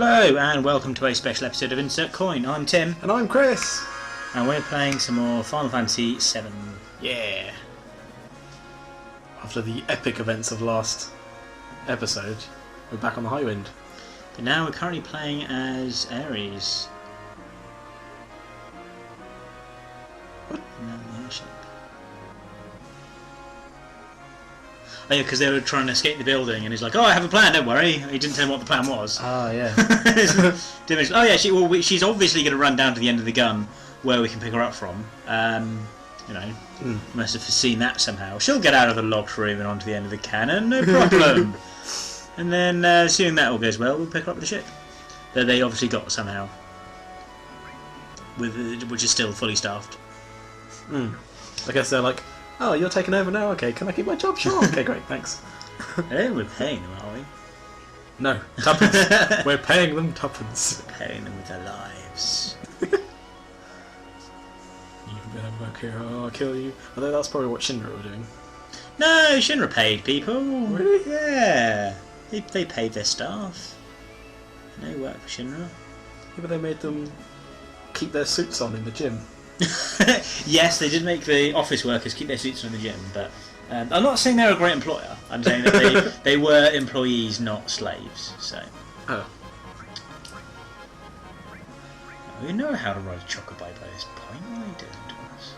Hello and welcome to a special episode of Insert Coin. I'm Tim. And I'm Chris. And we're playing some more Final Fantasy VII. Yeah. After the epic events of last episode, we're back on the Highwind. But now we're currently playing as Ares. What? No, the airship. Oh yeah, because they were trying to escape the building and he's like, oh, I have a plan, don't worry. He didn't tell him what the plan was. Ah, yeah. Oh yeah, she's obviously going to run down to the end of the gun where we can pick her up from. Must have foreseen that somehow. She'll get out of the locked room and onto the end of the cannon, no problem. And then, assuming that all goes well, we'll pick her up with the ship. That they obviously got somehow. Which is still fully staffed. I guess they're like, oh, you're taking over now? Okay, can I keep my job? Sure. Okay, great, thanks. We're paying them, are we? No, tuppence. We're paying them tuppence. We're paying them with their lives. You've been at work here, I'll kill you. Although that's probably what Shinra were doing. No, Shinra paid people. Really? Yeah. They paid their staff. No work for Shinra. Yeah, but they made them keep their suits on in the gym. Yes, they did make the office workers keep their suits on in the gym, but I'm not saying they're a great employer. I'm saying that they were employees, not slaves. So. Oh. We know how to ride a chocobo by this point. What are they doing to us?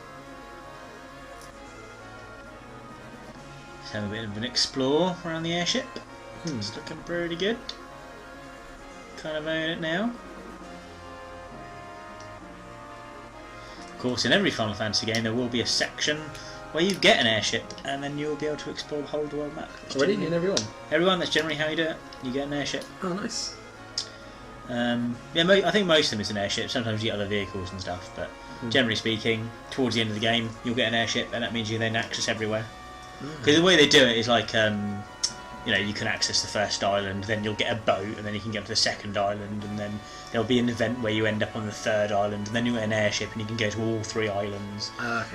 Let's have a bit of an explore around the airship. It's looking pretty good. Kind of own it now. Of course, in every Final Fantasy game there will be a section where you get an airship and then you'll be able to explore the whole of the world map. Already? In everyone? Everyone, that's generally how you do it. You get an airship. Oh, nice. I think most of them is an airship. Sometimes you get other vehicles and stuff, but generally speaking, towards the end of the game, you'll get an airship, and that means you then access everywhere. Because the way they do it is like, you can access the first island, then you'll get a boat, and then you can get to the second island, and then there'll be an event where you end up on the third island, and then you get an airship, and you can go to all three islands,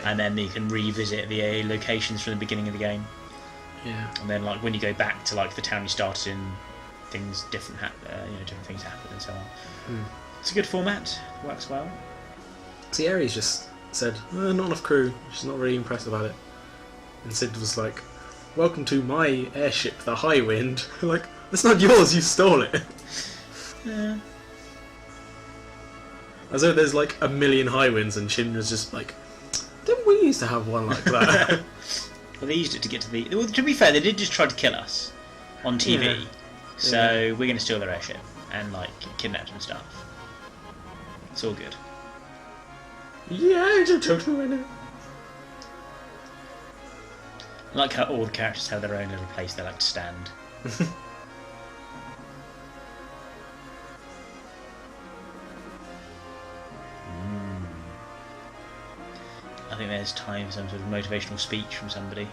and then you can revisit the locations from the beginning of the game. Yeah. And then, like when you go back to like the town you started in, things different things happen and so on. It's a good format. Works well. See, Ares just said, not enough crew. She's not really impressed about it. And Sid was like, welcome to my airship, the Highwind. Like, it's not yours, you stole it. Yeah. As though there's like a million Highwinds and Shinra's just like, didn't we used to have one like that? Well, they used it to get to the... Well, to be fair, they did just try to kill us on TV. Yeah. So we're going to steal their airship and like kidnap them and stuff. It's all good. Yeah, you took me right now. I like how all the characters have their own little place they like to stand. I think there's time for some sort of motivational speech from somebody.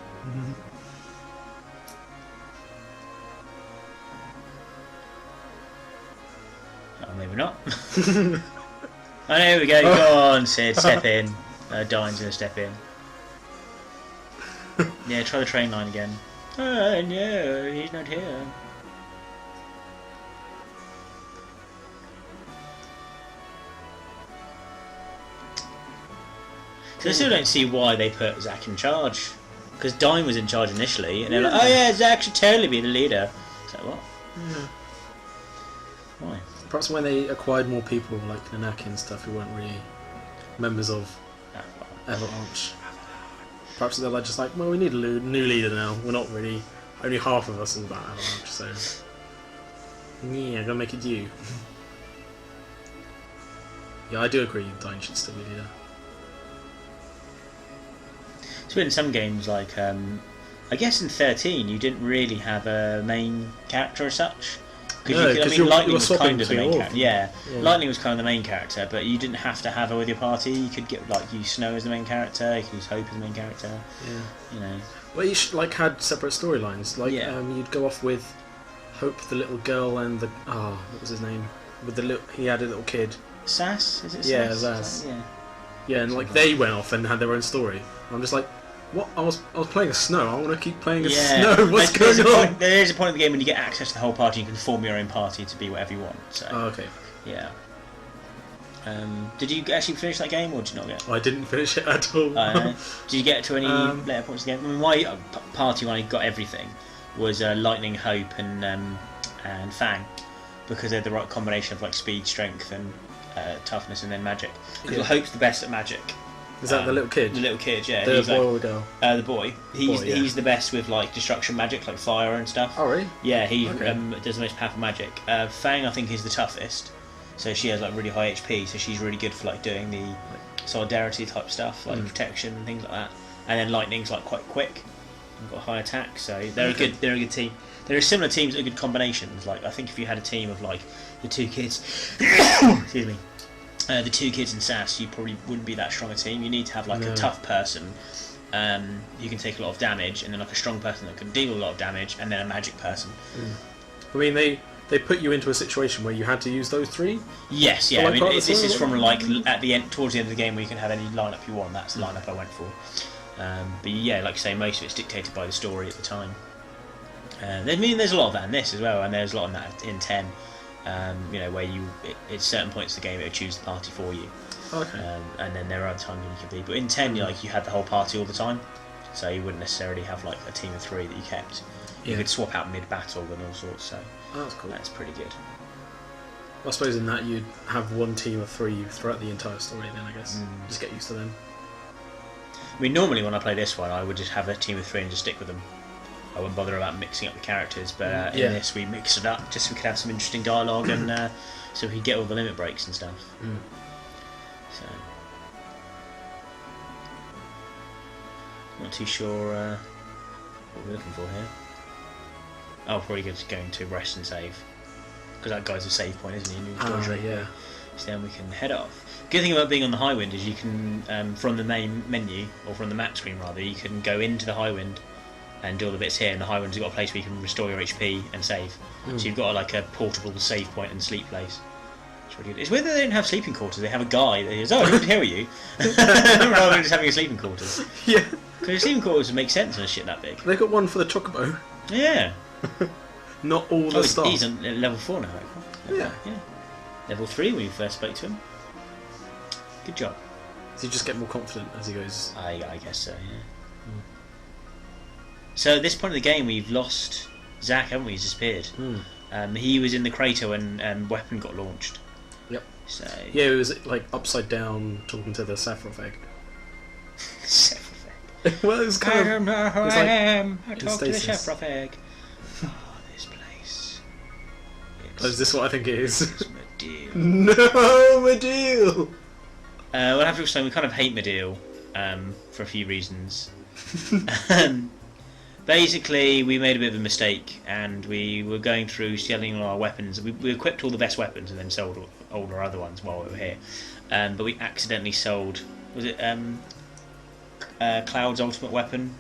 Oh, maybe not. Oh, there we go. Go on, Sid. Step in. Dine's gonna step in. Yeah, try the train line again. Oh no, he's not here. So I still don't see why they put Zack in charge. Because Dine was in charge initially, and they're like, oh yeah, Zack should totally be the leader. So what? Yeah. Why? Perhaps when they acquired more people, like Nanaki and stuff, who weren't really members of Avalanche. Perhaps they're like, just like, well, we need a new leader now. We're not really... Only half of us is about Avalanche, so... Yeah, gotta make it you. Yeah, I do agree, Dine should still be leader. So in some games, like, I guess in 13, you didn't really have a main character as such. Because Lightning was kind of the main character. Yeah, Lightning was kind of the main character, but you didn't have to have her with your party. You could use Snow as the main character. You could use Hope as the main character. Yeah. Well, you had separate storylines. Like, you'd go off with Hope, the little girl, and the what was his name? He had a little kid. Sass, is it? Yeah, Sass. Yeah, and like they went off and had their own story. I'm just like, What? I was playing a snow. I want to keep playing a Yeah. snow. What's going on? There is a point in the game when you get access to the whole party. You can form your own party to be whatever you want. So. Oh, okay. Yeah. Did you actually finish that game, or did you not get? I didn't finish it at all. Did you get to any later points in the game? I mean, my party when I got everything was Lightning, Hope, and Fang, because they're the right combination of like speed, strength, and toughness, and then magic. Because Hope's the best at magic. Is that the little kid? The little kid, yeah. The he's boy like, or girl? The boy. He's the best with like destruction magic, like fire and stuff. Oh really? Yeah, he does the most powerful magic. Fang, I think, is the toughest. So she has like really high HP, so she's really good for like doing the solidarity type stuff, like protection and things like that. And then Lightning's like quite quick and got high attack, so they're a good team. There are similar teams that are good combinations. Like I think if you had a team of like the two kids, excuse me, the two kids in SAS, you probably wouldn't be that strong a team. You need to have like a tough person who can take a lot of damage, and then like a strong person that can deal a lot of damage, and then a magic person. I mean, they put you into a situation where you had to use those three? Yes, yeah. I mean, this is from like at the end, towards the end of the game, where you can have any lineup you want. That's the lineup I went for. But yeah, like I say, most of it's dictated by the story at the time. I mean, there's a lot of that in this as well, and there's a lot of that in 10. You know, where at certain points of the game it would choose the party for you. Okay. And then there are other times when you can be. But in 10, you had the whole party all the time, so you wouldn't necessarily have like a team of 3 that you kept. You could swap out mid-battle and all sorts. So that's cool. That's pretty good. I suppose in that you'd have one team of 3 throughout the entire story. Then I guess just get used to them. I mean, normally when I play this one, I would just have a team of 3 and just stick with them. I wouldn't bother about mixing up the characters, but in this we mixed it up just so we could have some interesting dialogue and so we could get all the limit breaks and stuff. So, not too sure what we're looking for here. Oh, probably just going to rest and save, because that guy's a save point, isn't he? Yeah. So then we can head off. Good thing about being on the Highwind is you can, from the main menu, or from the map screen rather, you can go into the Highwind and do all the bits here, and the Highwind's got a place where you can restore your HP and save. So you've got like a portable save point and sleep place. It's really good. It's weird that they don't have sleeping quarters. They have a guy that is, I'm here with you, rather than just having a sleeping quarters. Yeah. Because sleeping quarters would make sense on a shit that big. They got one for the Chocobo. Yeah. Not all the stuff. He's on level 4 now. Yeah. Level 3 when you first spoke to him. Good job. So you just get more confident as he goes. I guess so, yeah. So at this point in the game, we've lost Zack, haven't we? He's disappeared. He was in the crater when Weapon got launched. Yep. So yeah, it was like upside down talking to the Sephiroth egg. Sephiroth egg. Well, it was kind of. I don't know who I am. I talk to the stasis. Sephiroth egg. Oh, this place. Oh, is this what I think it is? It's Medeal. No, Medeal! We'll have to explain. We kind of hate Medeal for a few reasons. Basically, we made a bit of a mistake, and we were going through selling all our weapons. We equipped all the best weapons and then sold all our other ones while we were here. But we accidentally sold, was it Cloud's ultimate weapon?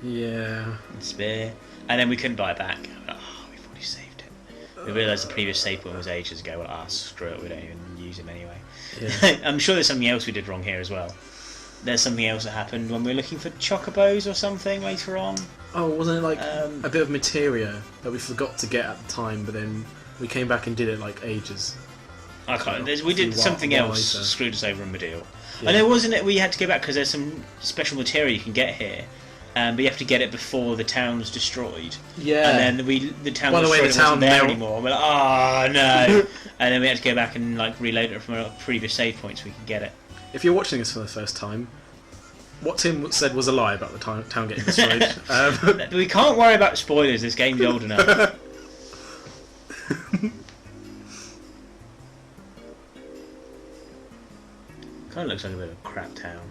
Yeah. And spear. And then we couldn't buy it back. Oh, we've already saved it. We realised the previous save point was ages ago. Well, screw it, we don't even use him anyway. Yeah. I'm sure there's something else we did wrong here as well. There's something else that happened when we were looking for chocobos or something later on. Oh, wasn't it like a bit of materia that we forgot to get at the time, but then we came back and did it like ages? I can't. We did something else later. Screwed us over in Medeal. Yeah. I know, wasn't it? We had to go back because there's some special material you can get here, but you have to get it before the town's destroyed. Yeah. And then the town By the way, the town wasn't there anymore. We're like, oh no! And then we had to go back and like reload it from a previous save point so we could get it. If you're watching this for the first time, what Tim said was a lie about the town getting destroyed. We can't worry about spoilers. This game's old enough. Kind of looks like a bit of a crap town.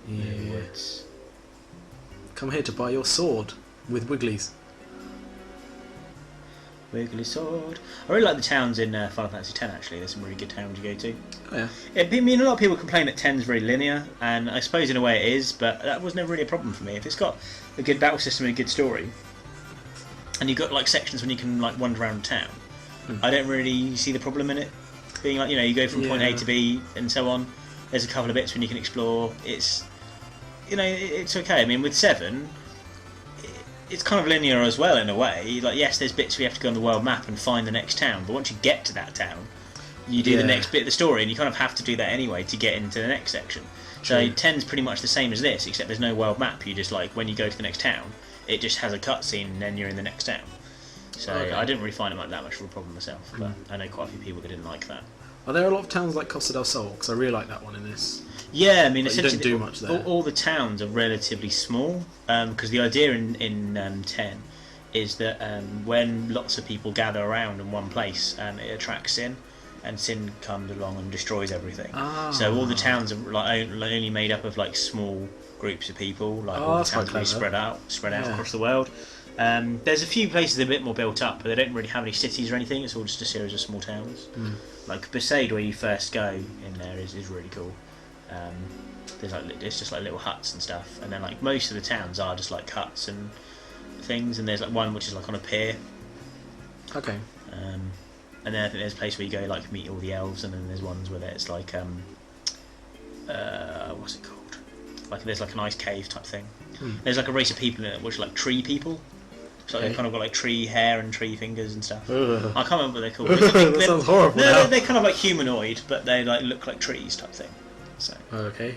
Yeah. Woods. Come here to buy your sword with Wigglies. Wiggly sword. I really like the towns in Final Fantasy X. Actually, there's some really good towns you go to. Oh yeah. I mean, a lot of people complain that 10's very linear, and I suppose in a way it is, but that was never really a problem for me. If it's got a good battle system and a good story, and you've got like sections when you can like wander around town, I don't really see the problem in it being like, you know, you go from point A to B and so on. There's a couple of bits when you can explore. It's it's okay. I mean, with 7, it's kind of linear as well in a way. Like, yes, there's bits where you have to go on the world map and find the next town, but once you get to that town, you do the next bit of the story, and you kind of have to do that anyway to get into the next section. So 10's pretty much the same as this, except there's no world map. You just, like, when you go to the next town, it just has a cutscene, and then you're in the next town. So I didn't really find it like that much of a problem myself, but I know quite a few people that didn't like that. Are there a lot of towns like Costa del Sol? Because I really like that one in this. Yeah, I mean, but essentially, you don't do much there. All the towns are relatively small, because the idea in 10 is that when lots of people gather around in one place, it attracts Sin, and Sin comes along and destroys everything. So all the towns are like only made up of like small groups of people, like all the towns are spread out across the world. There's a few places a bit more built up, but they don't really have any cities or anything. It's all just a series of small towns. Like Besaid, where you first go in there, is really cool. It's just like little huts and stuff, and then like most of the towns are just like huts and things. And there's like one which is like on a pier. Okay. And then I think there's a place where you go like meet all the elves, and then there's ones where it's like what's it called? Like there's like an ice cave type thing. There's like a race of people in it which are like tree people. So they've kind of got like tree hair and tree fingers and stuff. I can't remember what they're called. That sounds horrible. No, they're kind of like humanoid, but they like look like trees type thing. So. Okay.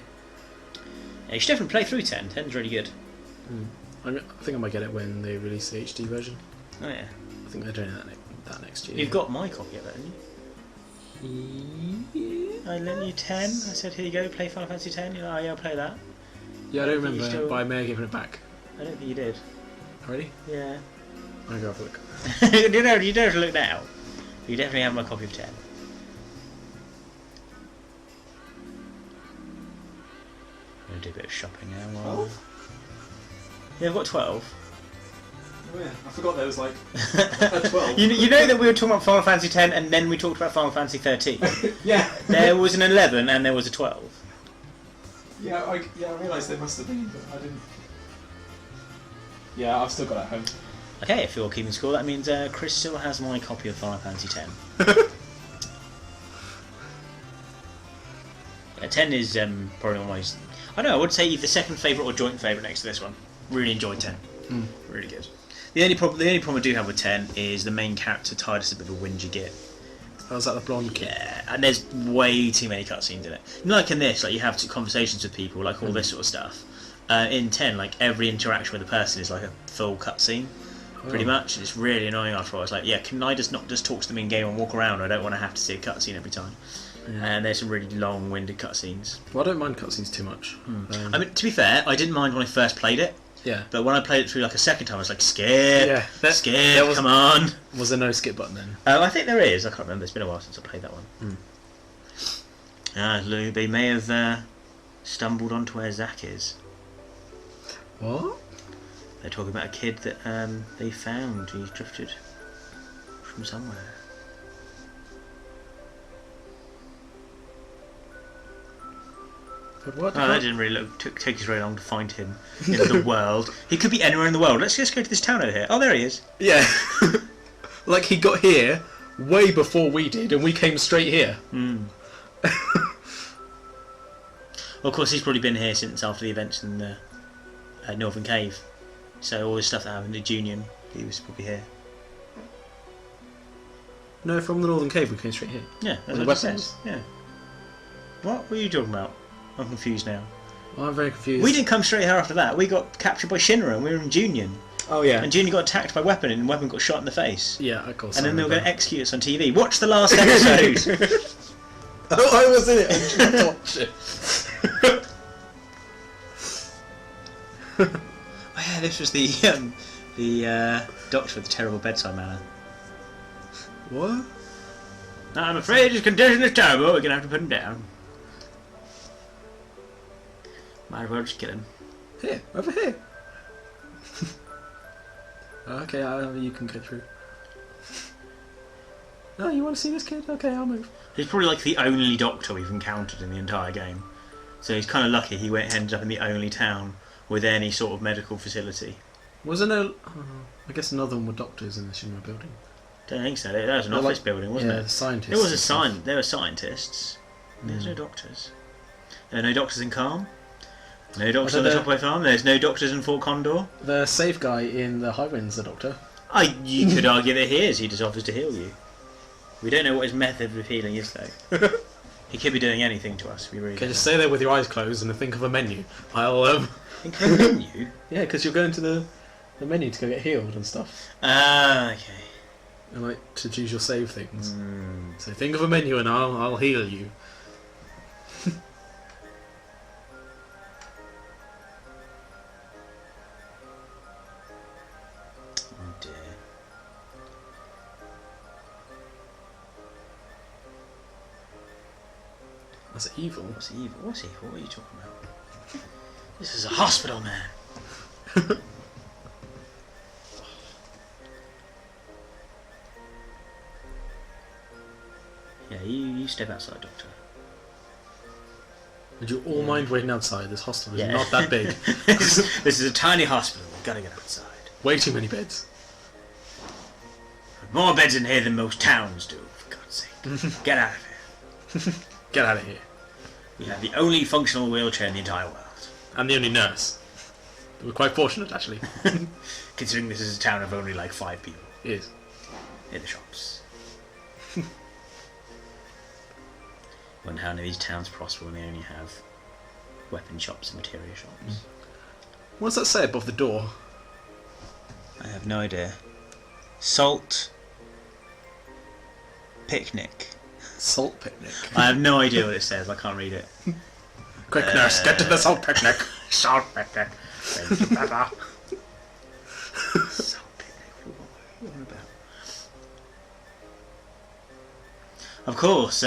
Yeah, you should definitely play through 10. 10's really good. I think I might get it when they release the HD version. Oh yeah. I think they're doing that next year. You've got my copy of it, haven't you? Yeah. I lent you 10. I said, here you go, play Final Fantasy 10. You're like, oh yeah, I'll play that. Yeah, I don't remember, but I may have given it back. I don't think you did. Really? Yeah. I'm going to go have a look. you don't have to look now. You definitely have my copy of 10. I'm going to do a bit of shopping now. 12? Yeah, I've got 12. Oh yeah, I forgot there was like a 12. you know that we were talking about Final Fantasy 10 and then we talked about Final Fantasy 13? Yeah. There was an 11 and there was a 12. Yeah, I realised there must have been, but I didn't. Yeah, I've still got it at home. Okay, if you're keeping score, that means Chris still has my copy of Final Fantasy 10. 10 is probably one of my... I don't know, I would say either second favourite or joint favourite next to this one. Really enjoyed 10. Really good. The only problem I do have with 10 is the main character Tidus a bit of a whingy git. Oh, is that the blonde kid? Yeah, and there's way too many cutscenes in it. Not like in this, like you have conversations with people, like all this sort of stuff. In 10, like every interaction with a person is like a full cutscene, pretty much. It's really annoying after all. It's like, yeah, can I just not just talk to them in game and walk around? I don't want to have to see a cutscene every time. Yeah. And there's some really long-winded cutscenes. Well, I don't mind cutscenes too much. I mean, to be fair, I didn't mind when I first played it. Yeah. But when I played it through like a second time, I was like, skip, skip, come on. Was there no skip button then? I think there is. I can't remember. It's been a while since I played that one. They may have stumbled onto where Zack is. What? They're talking about a kid that they found. He's drifted from somewhere. But what? Oh, that didn't really take us very long to find him in the world. He could be anywhere in the world. Let's just go to this town over here. Oh, there he is. Yeah. Like he got here way before we did, and we came straight here. Well, of course, he's probably been here since after the events in the Northern Cave. So all the stuff that happened at Union, he was probably here. No, from the Northern Cave we came straight here. Yeah, that's what it says. Yeah. What were you talking about? I'm confused now. Well, I'm very confused. We didn't come straight here after that. We got captured by Shinra and we were in Union. Oh yeah. And Union got attacked by Weapon and Weapon got shot in the face. Yeah, of course. And then they were going to execute us on TV. Watch the last episode! I was in it. I didn't watch it. Oh yeah, this was the doctor with the terrible bedside manner. What? No, I'm afraid his condition is terrible. We're going to have to put him down. Might as well just kill him. Here, over here. Okay, you can get through. No, you want to see this kid? Okay, I'll move. He's probably like the only doctor we've encountered in the entire game. So he's kind of lucky he ended up in the only town with any sort of medical facility. Wasn't there... I guess none of them were doctors in the Shinra building. Don't think so. That was an office building, wasn't it? Yeah, scientists. There was there were scientists. There's no doctors. There are no doctors in Calm. No doctors on the Topway farm. There's no doctors in Fort Condor. The safe guy in the Highwind's the doctor. You could argue that he is. He just offers to heal you. We don't know what his method of healing is, though. He could be doing anything to us. We really Okay, just stay there with your eyes closed and think of a menu. Think of a menu? Yeah, because you're going to the menu to go get healed and stuff. Ah, okay. And like to choose your save things. So think of a menu and I'll heal you. Oh dear. That's evil. What's evil? What's evil? What are you talking about? This is a hospital, man. Yeah, you step outside, Doctor. Would you all mind waiting outside? This hospital is not that big. This is a tiny hospital. We've got to get outside. Way too many beds. More beds in here than most towns do, for God's sake. Get out of here. Get out of here. We have the only functional wheelchair in the entire world. And the only nurse. We're quite fortunate, actually. Considering this is a town of only like 5 people. It is. In the shops. Wonder how many of these towns prosper when they only have weapon shops and material shops. What does that say above the door? I have no idea. Salt picnic. Salt picnic. I have no idea what it says. I can't read it. Quick, nurse, get to the salt picnic. Salt picnic. Thank you, Pepper. Salt picnic. What are you on about? Of course.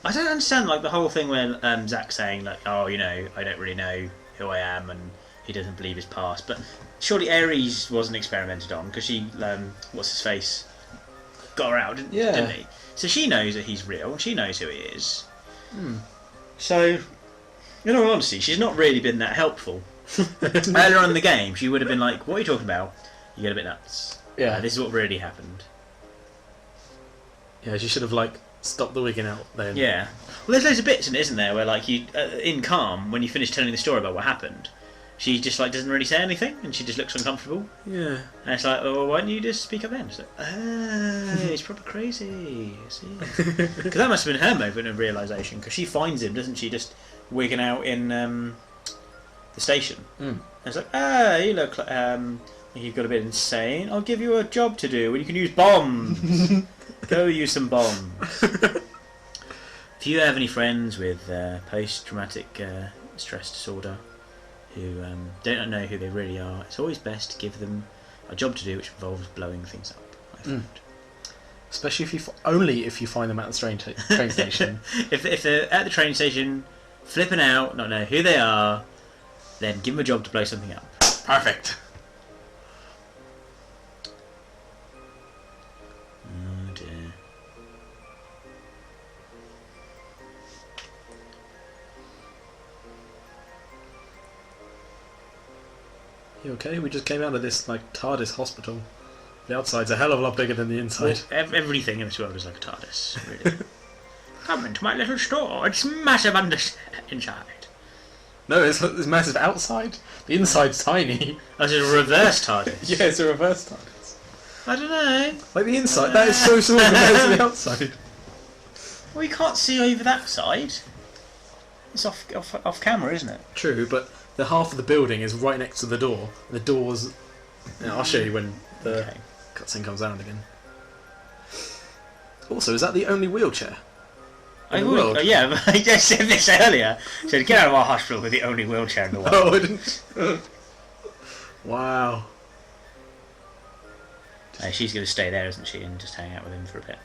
I don't understand like the whole thing where Zach's saying like, oh, you know, I don't really know who I am, and he doesn't believe his past. But surely Ares wasn't experimented on because she, what's his face, got her out, didn't he? So she knows that he's real. She knows who he is. So, in all honesty, she's not really been that helpful. Earlier on in the game, she would have been like, "What are you talking about? You get a bit nuts. Yeah. This is what really happened." Yeah, she should have like stopped the wigging out then. Yeah. Well, there's loads of bits in it, isn't there, where like you, in Calm, when you finish telling the story about what happened, she just like doesn't really say anything, and she just looks uncomfortable. Yeah. And it's like, oh, why don't you just speak up then? It's like, oh, he's probably crazy. I see. Because that must have been her moment of realisation, because she finds him, doesn't she, just wigging out in the station. And it's like, you look like you've got a bit insane. I'll give you a job to do, and you can use bombs. Go use some bombs. If you have any friends with post-traumatic stress disorder who don't know who they really are, it's always best to give them a job to do which involves blowing things up, I find. Especially if you find them at the train station. if they're at the train station, flipping out, not know who they are, then give them a job to blow something up. Perfect. Oh dear. You okay? We just came out of this like TARDIS hospital. The outside's a hell of a lot bigger than the inside. Well, everything in this world is like a TARDIS, really. Come into my little store. It's massive inside. No, it's massive outside. The inside's tiny. Oh, it's a reverse TARDIS. Yeah, it's a reverse TARDIS. I don't know. Like the inside, that is so small compared to the outside. Well, you can't see over that side. It's off camera, isn't it? True, but the half of the building is right next to the door. The door's... Yeah, I'll show you when the cutscene comes around again. Also, is that the only wheelchair? Yeah, I just said this earlier. Said, get out of our hospital with the only wheelchair in the world. Oh, I didn't... Wow. She's going to stay there, isn't she, and just hang out with him for a bit.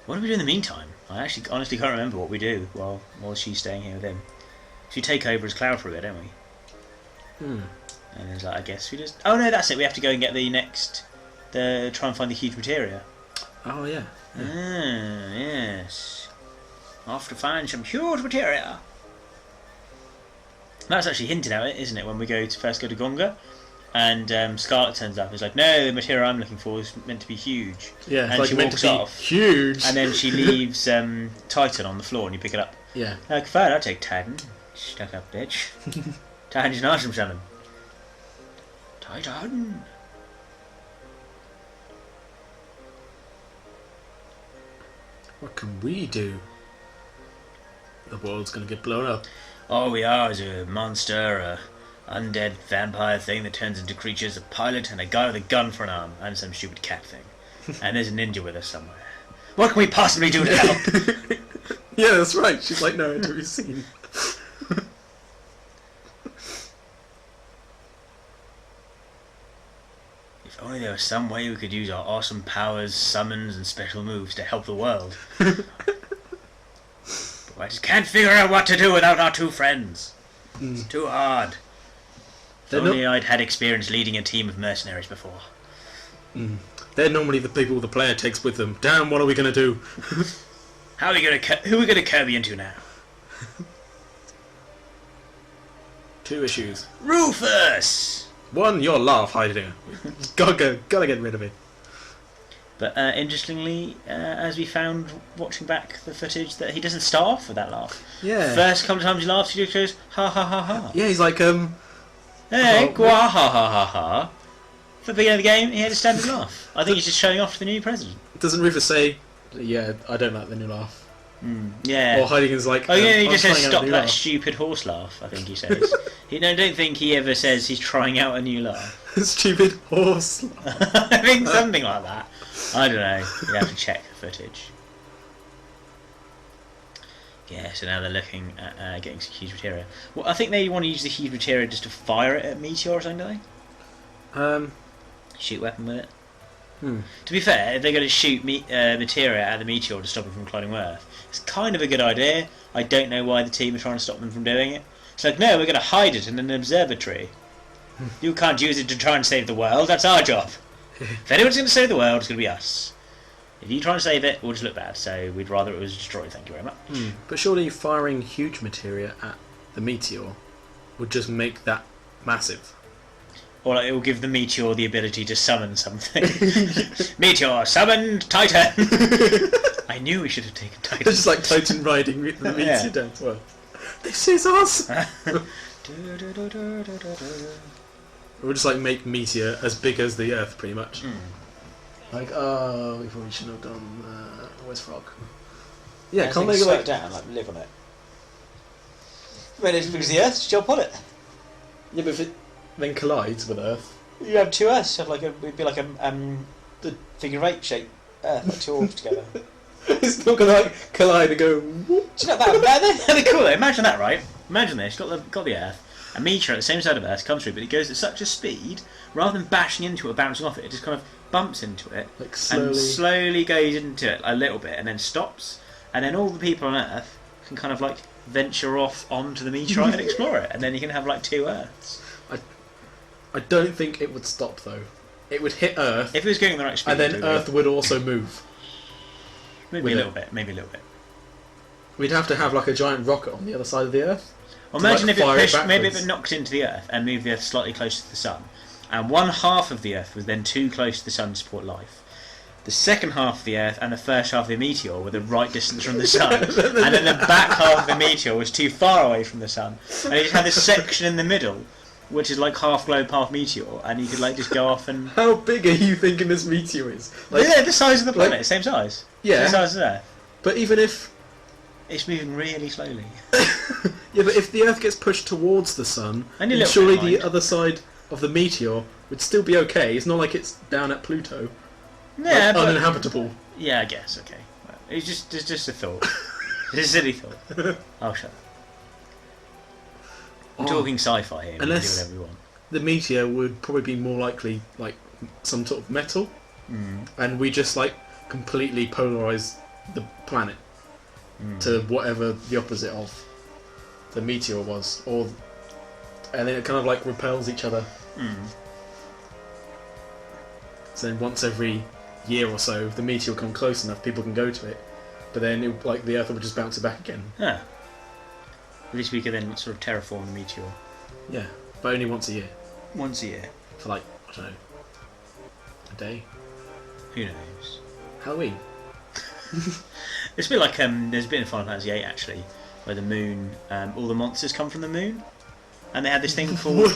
What do we do in the meantime? I actually honestly can't remember what we do while she's staying here with him. So we take over as Cloud for a bit, don't we? And there's like, I guess we just... Oh no, that's it. We have to go and get try and find the huge materia. Oh, yeah. Ah, yes. Off to find some huge materia. That's actually hinted at it, isn't it, when we first go to Gonga? And Scarlet turns up. It's like, no, the material I'm looking for is meant to be huge. Yeah, and like she meant walks to be off. Huge. And then she leaves Titan on the floor, and you pick it up. Yeah. Like, fine, I'll take Titan. Stuck up bitch. Titan's an awesome summon. Titan! What can we do? The world's gonna get blown up. All we are is a monster, a undead vampire thing that turns into creatures, a pilot, and a guy with a gun for an arm, and some stupid cat thing. And there's a ninja with us somewhere. What can we possibly do to help? Yeah, that's right. She's like, no, to be seen. If only there was some way we could use our awesome powers, summons, and special moves to help the world. But I just can't figure out what to do without our two friends. It's too hard. If only I'd had experience leading a team of mercenaries before. They're normally the people the player takes with them. Damn, what are we gonna do? Who are we gonna Kirby into now? 2 issues. Rufus! 1, your laugh, Heidegger. Gotta get rid of it. But interestingly, as we found watching back the footage, that he doesn't start off with that laugh. Yeah. First couple of times he laughs, he just goes ha ha ha ha. Yeah, he's like Hey, gwa ha ha ha ha. For the beginning of the game, he had a standard laugh. I think he's just showing off to the new president. Doesn't Rufus say, yeah, I don't like the new laugh? Yeah. Or Heidegger's like, oh yeah, he I'm just says trying out stop a new that laugh." stupid horse laugh. I think he says. I don't think he ever says he's trying out a new laugh. Stupid horse laugh. I think something like that. I don't know. You have to check the footage. Yeah, so now they're looking at getting some huge materia. Well, I think they want to use the huge materia just to fire it at Meteor or something, don't they? Shoot weapon with it. To be fair, if they're going to shoot materia at the Meteor to stop it from colliding with Earth, it's kind of a good idea. I don't know why the team are trying to stop them from doing it. It's like, no, we're going to hide it in an observatory. You can't use it to try and save the world, that's our job. If anyone's going to save the world, it's going to be us. If you try and save it, we'll just look bad, so we'd rather it was destroyed, thank you very much. But surely firing huge materia at the meteor would just make that massive. Or like, it will give the Meteor the ability to summon something. Meteor, summoned Titan! I knew we should have taken Titan. It's just like Titan riding the meteor down to Earth. This is us! We'll just like make Meteor as big as the Earth, pretty much. Like, oh, we probably shouldn't have done. Where's Frog? Yeah, can't they slow like it down, like live on it? When it's because the Earth, just jump on it. Yeah, but if it then collides with Earth, You have two Earths. Have like it'd be like the figure of 8 shape Earth, like two orbs together. it's not gonna like collide and go. Whoop. Do you know that'd be cool. Though. Imagine that, right? Imagine this. Got the Earth. A meteor at the same side of Earth comes through, but it goes at such a speed, rather than bashing into it or bouncing off it, it just kind of bumps into it, Like and slowly goes into it a little bit, and then stops, and then all the people on Earth can kind of like venture off onto the meteorite and explore it, and then you can have like two Earths. I don't think it would stop though. It would hit Earth, If it was going at the right speed, and then Earth would also move. maybe a little bit, maybe a little bit. We'd have to have like a giant rocket on the other side of the Earth. Well, to, imagine like, if it fire it pushed, maybe if backwards. it knocked into the Earth and moved the Earth slightly closer to the Sun, and one half of the Earth was then too close to the Sun to support life. The second half of the Earth and the first half of the meteor were the right distance from the Sun, and then the back half of the meteor was too far away from the Sun, and you just had this section in the middle, which is like half globe, half meteor, and you could like just go off and. How big are you thinking this meteor is? Like, Yeah, the size of the planet, like- same size. Yeah. The size of Earth. but even if It's moving really slowly. yeah, but if the Earth gets pushed towards the Sun, Only a then little surely bit the behind. other side of the meteor would still be okay. It's not like it's down at Pluto, Yeah, like, but uninhabitable. yeah, I guess. Okay, well, it's just a thought. It's a silly thought. I'll shut up. I'm talking sci-fi here. We can do Unless- whatever we want. The meteor would probably be more likely like some sort of metal, and we just like completely polarize the planet to whatever the opposite of the meteor was, and then it kind of like repels each other. So then once every year or so, if the meteor will come close enough, people can go to it, but then it, like the Earth would just bounce it back again. Yeah. At least we could then sort of terraform the meteor Yeah, but only once a year once a year. for like I don't know, a day. Who knows? Halloween. It's a bit like there's a bit in Final Fantasy VIII actually. where the moon, all the monsters come from the moon, and they had this thing called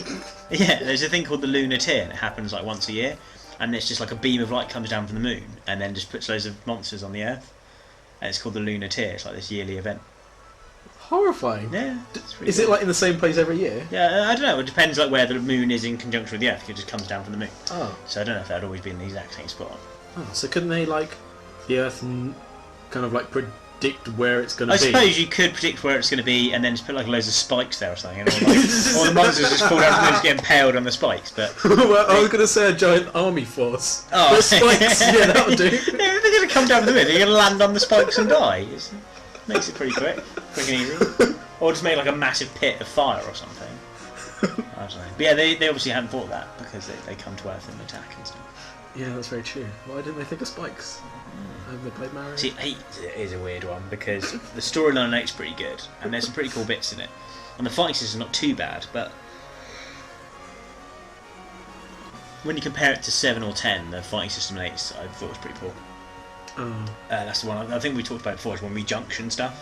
there's a thing called the lunar tear, and it happens like once a year, and it's just like a beam of light comes down from the moon and then just puts loads of monsters on the Earth, and it's called the lunar tear. It's like this yearly event. Horrifying. Yeah. Is it like in the same place every year? Yeah, I don't know. It depends like where the moon is in conjunction with the Earth. It just comes down from the moon. Oh. So I don't know if that'd always be in the exact same spot. Oh, so couldn't they like the Earth kind of like predict where it's going to I be? suppose you could predict where it's going to be and then just put like loads of spikes there or something, and all the monsters just fall down and just get impaled on the spikes. But well, I was going to say a giant army force. Oh, with spikes. Yeah, that would do. They're going to come down from the moon. They're going to land on the spikes and die. Makes it pretty quick and easy. Or just make like a massive pit of fire or something. I don't know. But yeah, they obviously hadn't thought of that because they come to Earth and attack and stuff. Yeah, that's very true. Why didn't they think of spikes? Have they played Mario? See, 8 is a weird one because the storyline on 8's pretty good and there's some pretty cool bits in it. And the fighting system's not too bad, but when you compare it to 7 or 10, the fighting system in 8 I thought was pretty poor. Oh. That's the one I think we talked about before, is when we junction stuff.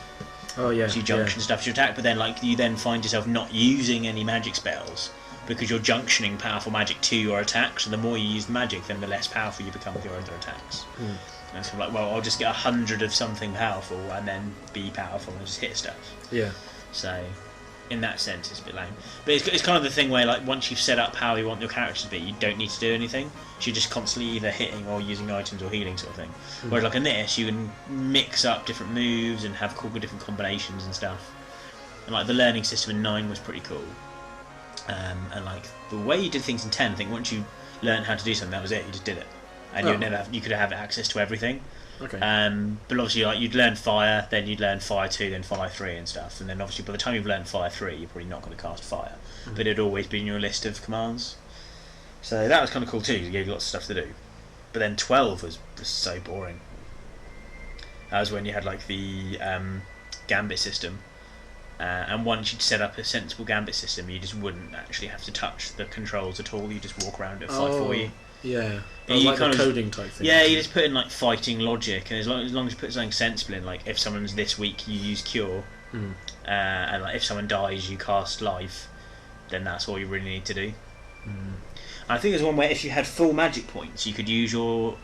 Oh yeah. So you junction stuff to attack, but then like you then find yourself not using any magic spells because you're junctioning powerful magic to your attacks, and the more you use magic, then the less powerful you become with your other attacks. And it's kind of like, well, I'll just get 100 of something powerful and then be powerful and just hit stuff. Yeah. So, in that sense, it's a bit lame. But it's kind of the thing where, like, once you've set up how you want your character to be, you don't need to do anything. So you're just constantly either hitting or using items or healing, sort of thing. Whereas, like in this, you can mix up different moves and have cool different combinations and stuff. And like the learning system in 9 was pretty cool. And like the way you did things in 10, I think once you learned how to do something, that was it. You just did it, and you could have access to everything. Okay. But obviously, like you'd learn fire, then you'd learn fire 2, then fire 3 and stuff. And then obviously, by the time you've learned fire 3, you're probably not going to cast fire, but it'd always be in your list of commands. So that was kind of cool too. It gave you lots of stuff to do. But then 12 was so boring. That was when you had like the gambit system. And once you'd set up a sensible gambit system, you just wouldn't actually have to touch the controls at all. You just walk around and fight for you. Yeah, you like the coding type thing. Yeah, you just put in like fighting logic, and as long as you put something sensible in, like if someone's this weak, you use cure, and like if someone dies, you cast life. Then that's all you really need to do. And I think there's one where if you had full magic points, you could use your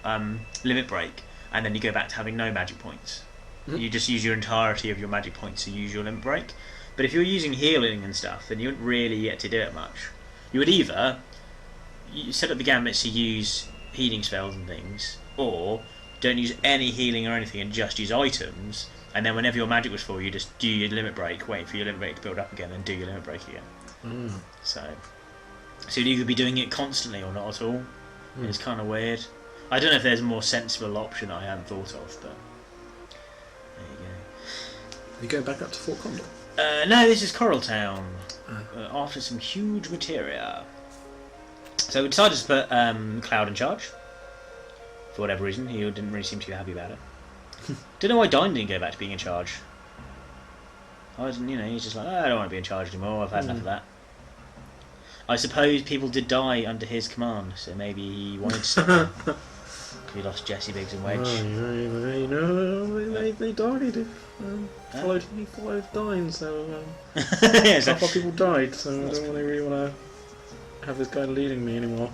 limit break, and then you go back to having no magic points. You just use your entirety of your magic points to use your limit break. But if you're using healing and stuff, then you wouldn't really get to do it much. You would either set up the gambits to use healing spells and things, or don't use any healing or anything and just use items, and then whenever your magic was full, you just do your limit break, wait for your limit break to build up again, and do your limit break again. So you'd either be doing it constantly or not at all. It's kind of weird. I don't know if there's a more sensible option that I hadn't thought of, but there you go. Are you going back up to Fort Condor? No, this is Coral Town. After some huge materia. So we decided to put Cloud in charge. For whatever reason, he didn't really seem too happy about it. Don't know why Dine didn't go back to being in charge. He's just like, I don't want to be in charge anymore, I've had enough of that. I suppose people did die under his command, so maybe he wanted to step down. We lost Jesse Biggs and Wedge. They died. He followed Dine, so yeah, so a lot of people died, so I don't really want to have this guy leading me anymore.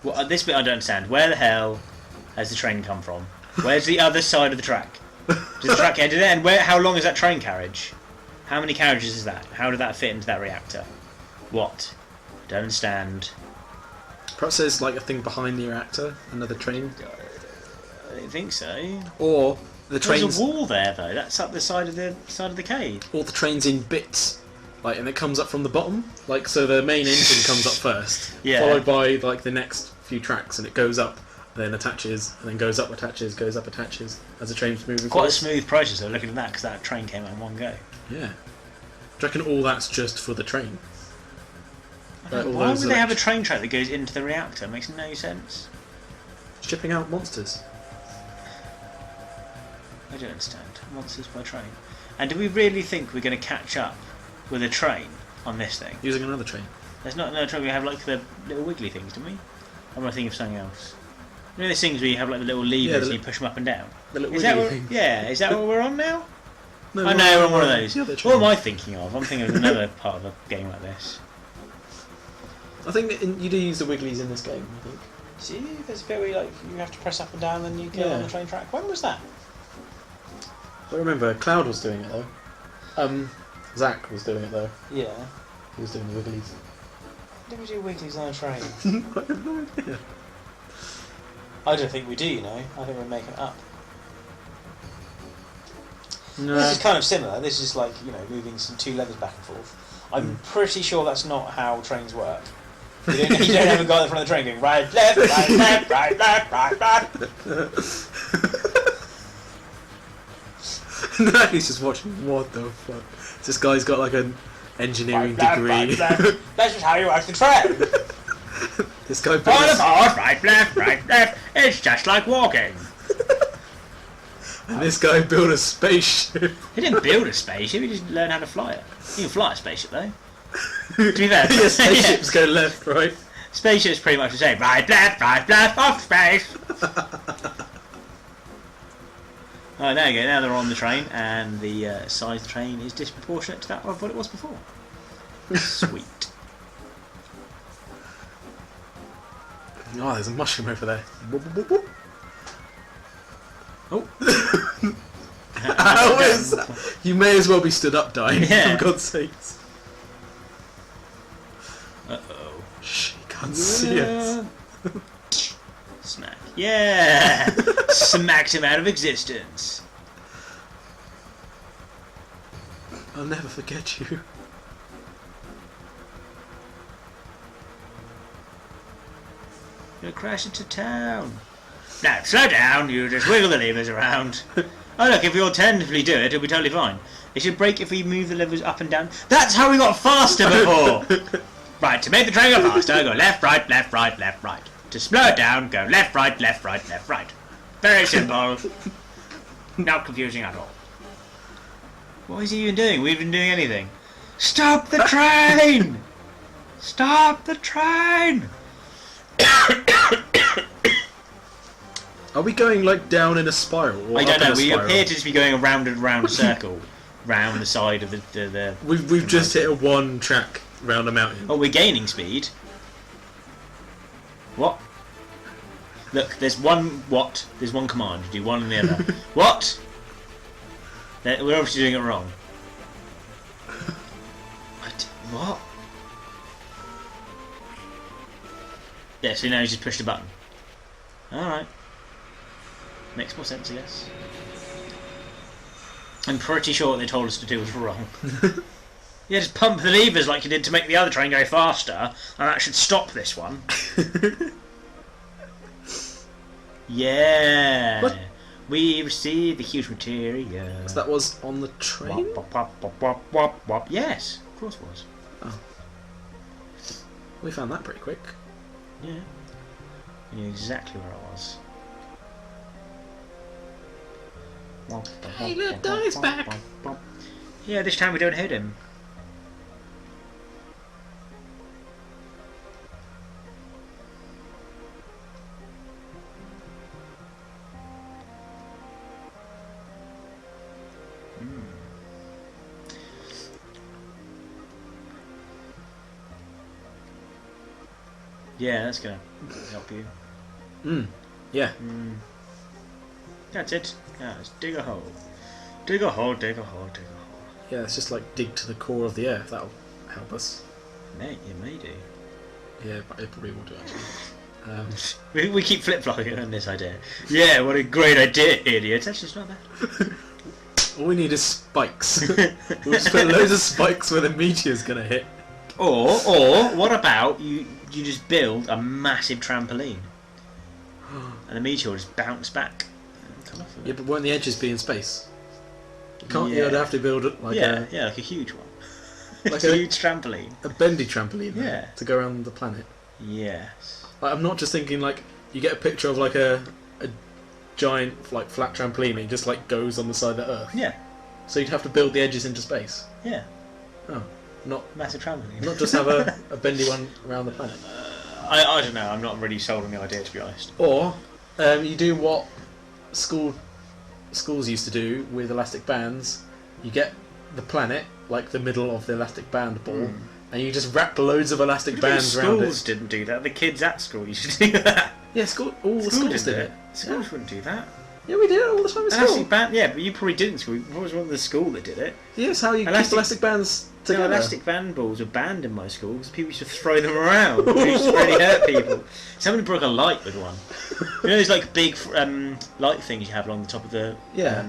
Well, this bit I don't understand. Where the hell has the train come from? Where's the other side of the track? Does the track end it? And how long is that train carriage? How many carriages is that? How did that fit into that reactor? What? Don't understand. Perhaps there's like a thing behind the reactor, another train. I don't think so. Or the train's... There's a wall there though. That's up the side of the cave. Or the train's in bits, like, and it comes up from the bottom. Like, so the main engine comes up first, followed by like the next few tracks, and it goes up, then attaches, and then goes up, attaches, goes up, attaches as the train's moving. Quite a smooth process though, looking at that, because that train came out in one go. Yeah. Do you reckon all that's just for the train? Why would they have a train track that goes into the reactor? It makes no sense. Shipping out monsters. I don't understand. Monsters by train. And do we really think we're going to catch up with a train on this thing? Using another train. There's not another train. We have like the little wiggly things, don't we? Or am I thinking of something else? You know these things where you have like the little levers and you push them up and down? The little Is that wiggly what, things. yeah, is that what we're on now? No, I know, we're on one of those. What am I thinking of? I'm thinking of another part of a game like this. I think you do use the wigglies in this game, I think. See, there's a bit where you have to press up and down and you get on the train track. When was that? I remember Cloud was doing it though. Zach was doing it though. Yeah. He was doing the wigglies. Did we do wigglies on a train? I have no idea. I don't think we do, you know. I think we're making it up. No. This is kind of similar. This is like, you know, moving some two levers back and forth. I'm pretty sure that's not how trains work. You don't have a guy in front of the train going right, left, right, left, right, left, right, left. No, he's just watching. What the fuck? This guy's got like an engineering degree. Right, left. That's just how you work the train. This guy. Right, left. It's just like walking. And this guy built a spaceship. He didn't build a spaceship. He just learned how to fly it. You can fly a spaceship though. To be fair, yeah, spaceships go left, right. Spaceship's pretty much the same. Right, left, off space. Alright, there you go. Now they're on the train, and the size of the train is disproportionate to that of what it was before. Sweet. Oh, there's a mushroom over there. Oh. How is that? You may as well be stood up dying, Yeah. for God's sakes. Uh-oh. Shh, you can't see us. Smack. Yeah! Smacked him out of existence. I'll never forget you. You'll crash into town. Now, slow down, you just wiggle the levers around. Oh look, if we alternatively do it, it'll be totally fine. It should break if we move the levers up and down. That's how we got faster before! Right, to make the train go faster, go left, right, left, right, left, right. To slow it down, go left, right, left, right, left, right. Very simple. Not confusing at all. What is he even doing? We haven't been doing anything. Stop the train! Stop the train! Are we going like down in a spiral? Or I don't up in know. a We spiral? appear to just be going around and round a circle, round the side of the. We've just hit a one track round a mountain. Oh, we're gaining speed. What? Look, there's one what? There's one command. You do one and the other. What? We're obviously doing it wrong. What? Yeah, so now you just push the button. Alright. Makes more sense, I guess. I'm pretty sure what they told us to do was wrong. Yeah, just pump the levers like you did to make the other train go faster, and that should stop this one. Yeah! What? We received the huge material. So that was on the train? Wop, wop, wop, wop, wop, wop. Yes, of course it was. Oh. We found that pretty quick. Yeah. I knew exactly where I was. Hey, look, Donnie's back! Yeah, this time we don't hit him. Yeah, that's gonna help you. Yeah. That's it. Yeah, let's dig a hole. Dig a hole, dig a hole, dig a hole. Yeah, it's just like dig to the core of the earth. That'll help us. Mate, you may do. Yeah, but it probably will do actually. We keep flip-flopping on this idea. Yeah, what a great idea, idiots. Actually, it's not bad. All we need is spikes. We'll just put loads of spikes where the meteor's gonna hit. Or what about you just build a massive trampoline and the meteor will just bounce back and come off of it. Yeah, but won't the edges be in space? You can't. Yeah. You'd have to build it like yeah, like a huge one. Like Like a huge trampoline. a bendy trampoline. Then, Yeah. To go around the planet. Yes. Like, I'm not just thinking like you get a picture of like a giant like flat trampoline and it just like goes on the side of the Earth. Yeah. So you'd have to build the edges into space. Yeah. Oh, not Massive trampoline. not just have a bendy one around the planet. I don't know. I'm not really sold on the idea, to be honest. Or You do what schools used to do with elastic bands. You get the planet, like the middle of the elastic band ball, and you just wrap loads of elastic bands around it. Schools didn't do that. The kids at school used to do that. Yeah, all the schools did it. Schools wouldn't do that. Yeah, we did it all the time at school. Elastic band, yeah, but you probably didn't. School. What was one of the school that did it? Yes, how you keep elastic bands together. No, elastic band balls were banned in my school because people used to throw them around. It used to really hurt people. Somebody broke a light with one. You know those like big light things you have along the top of the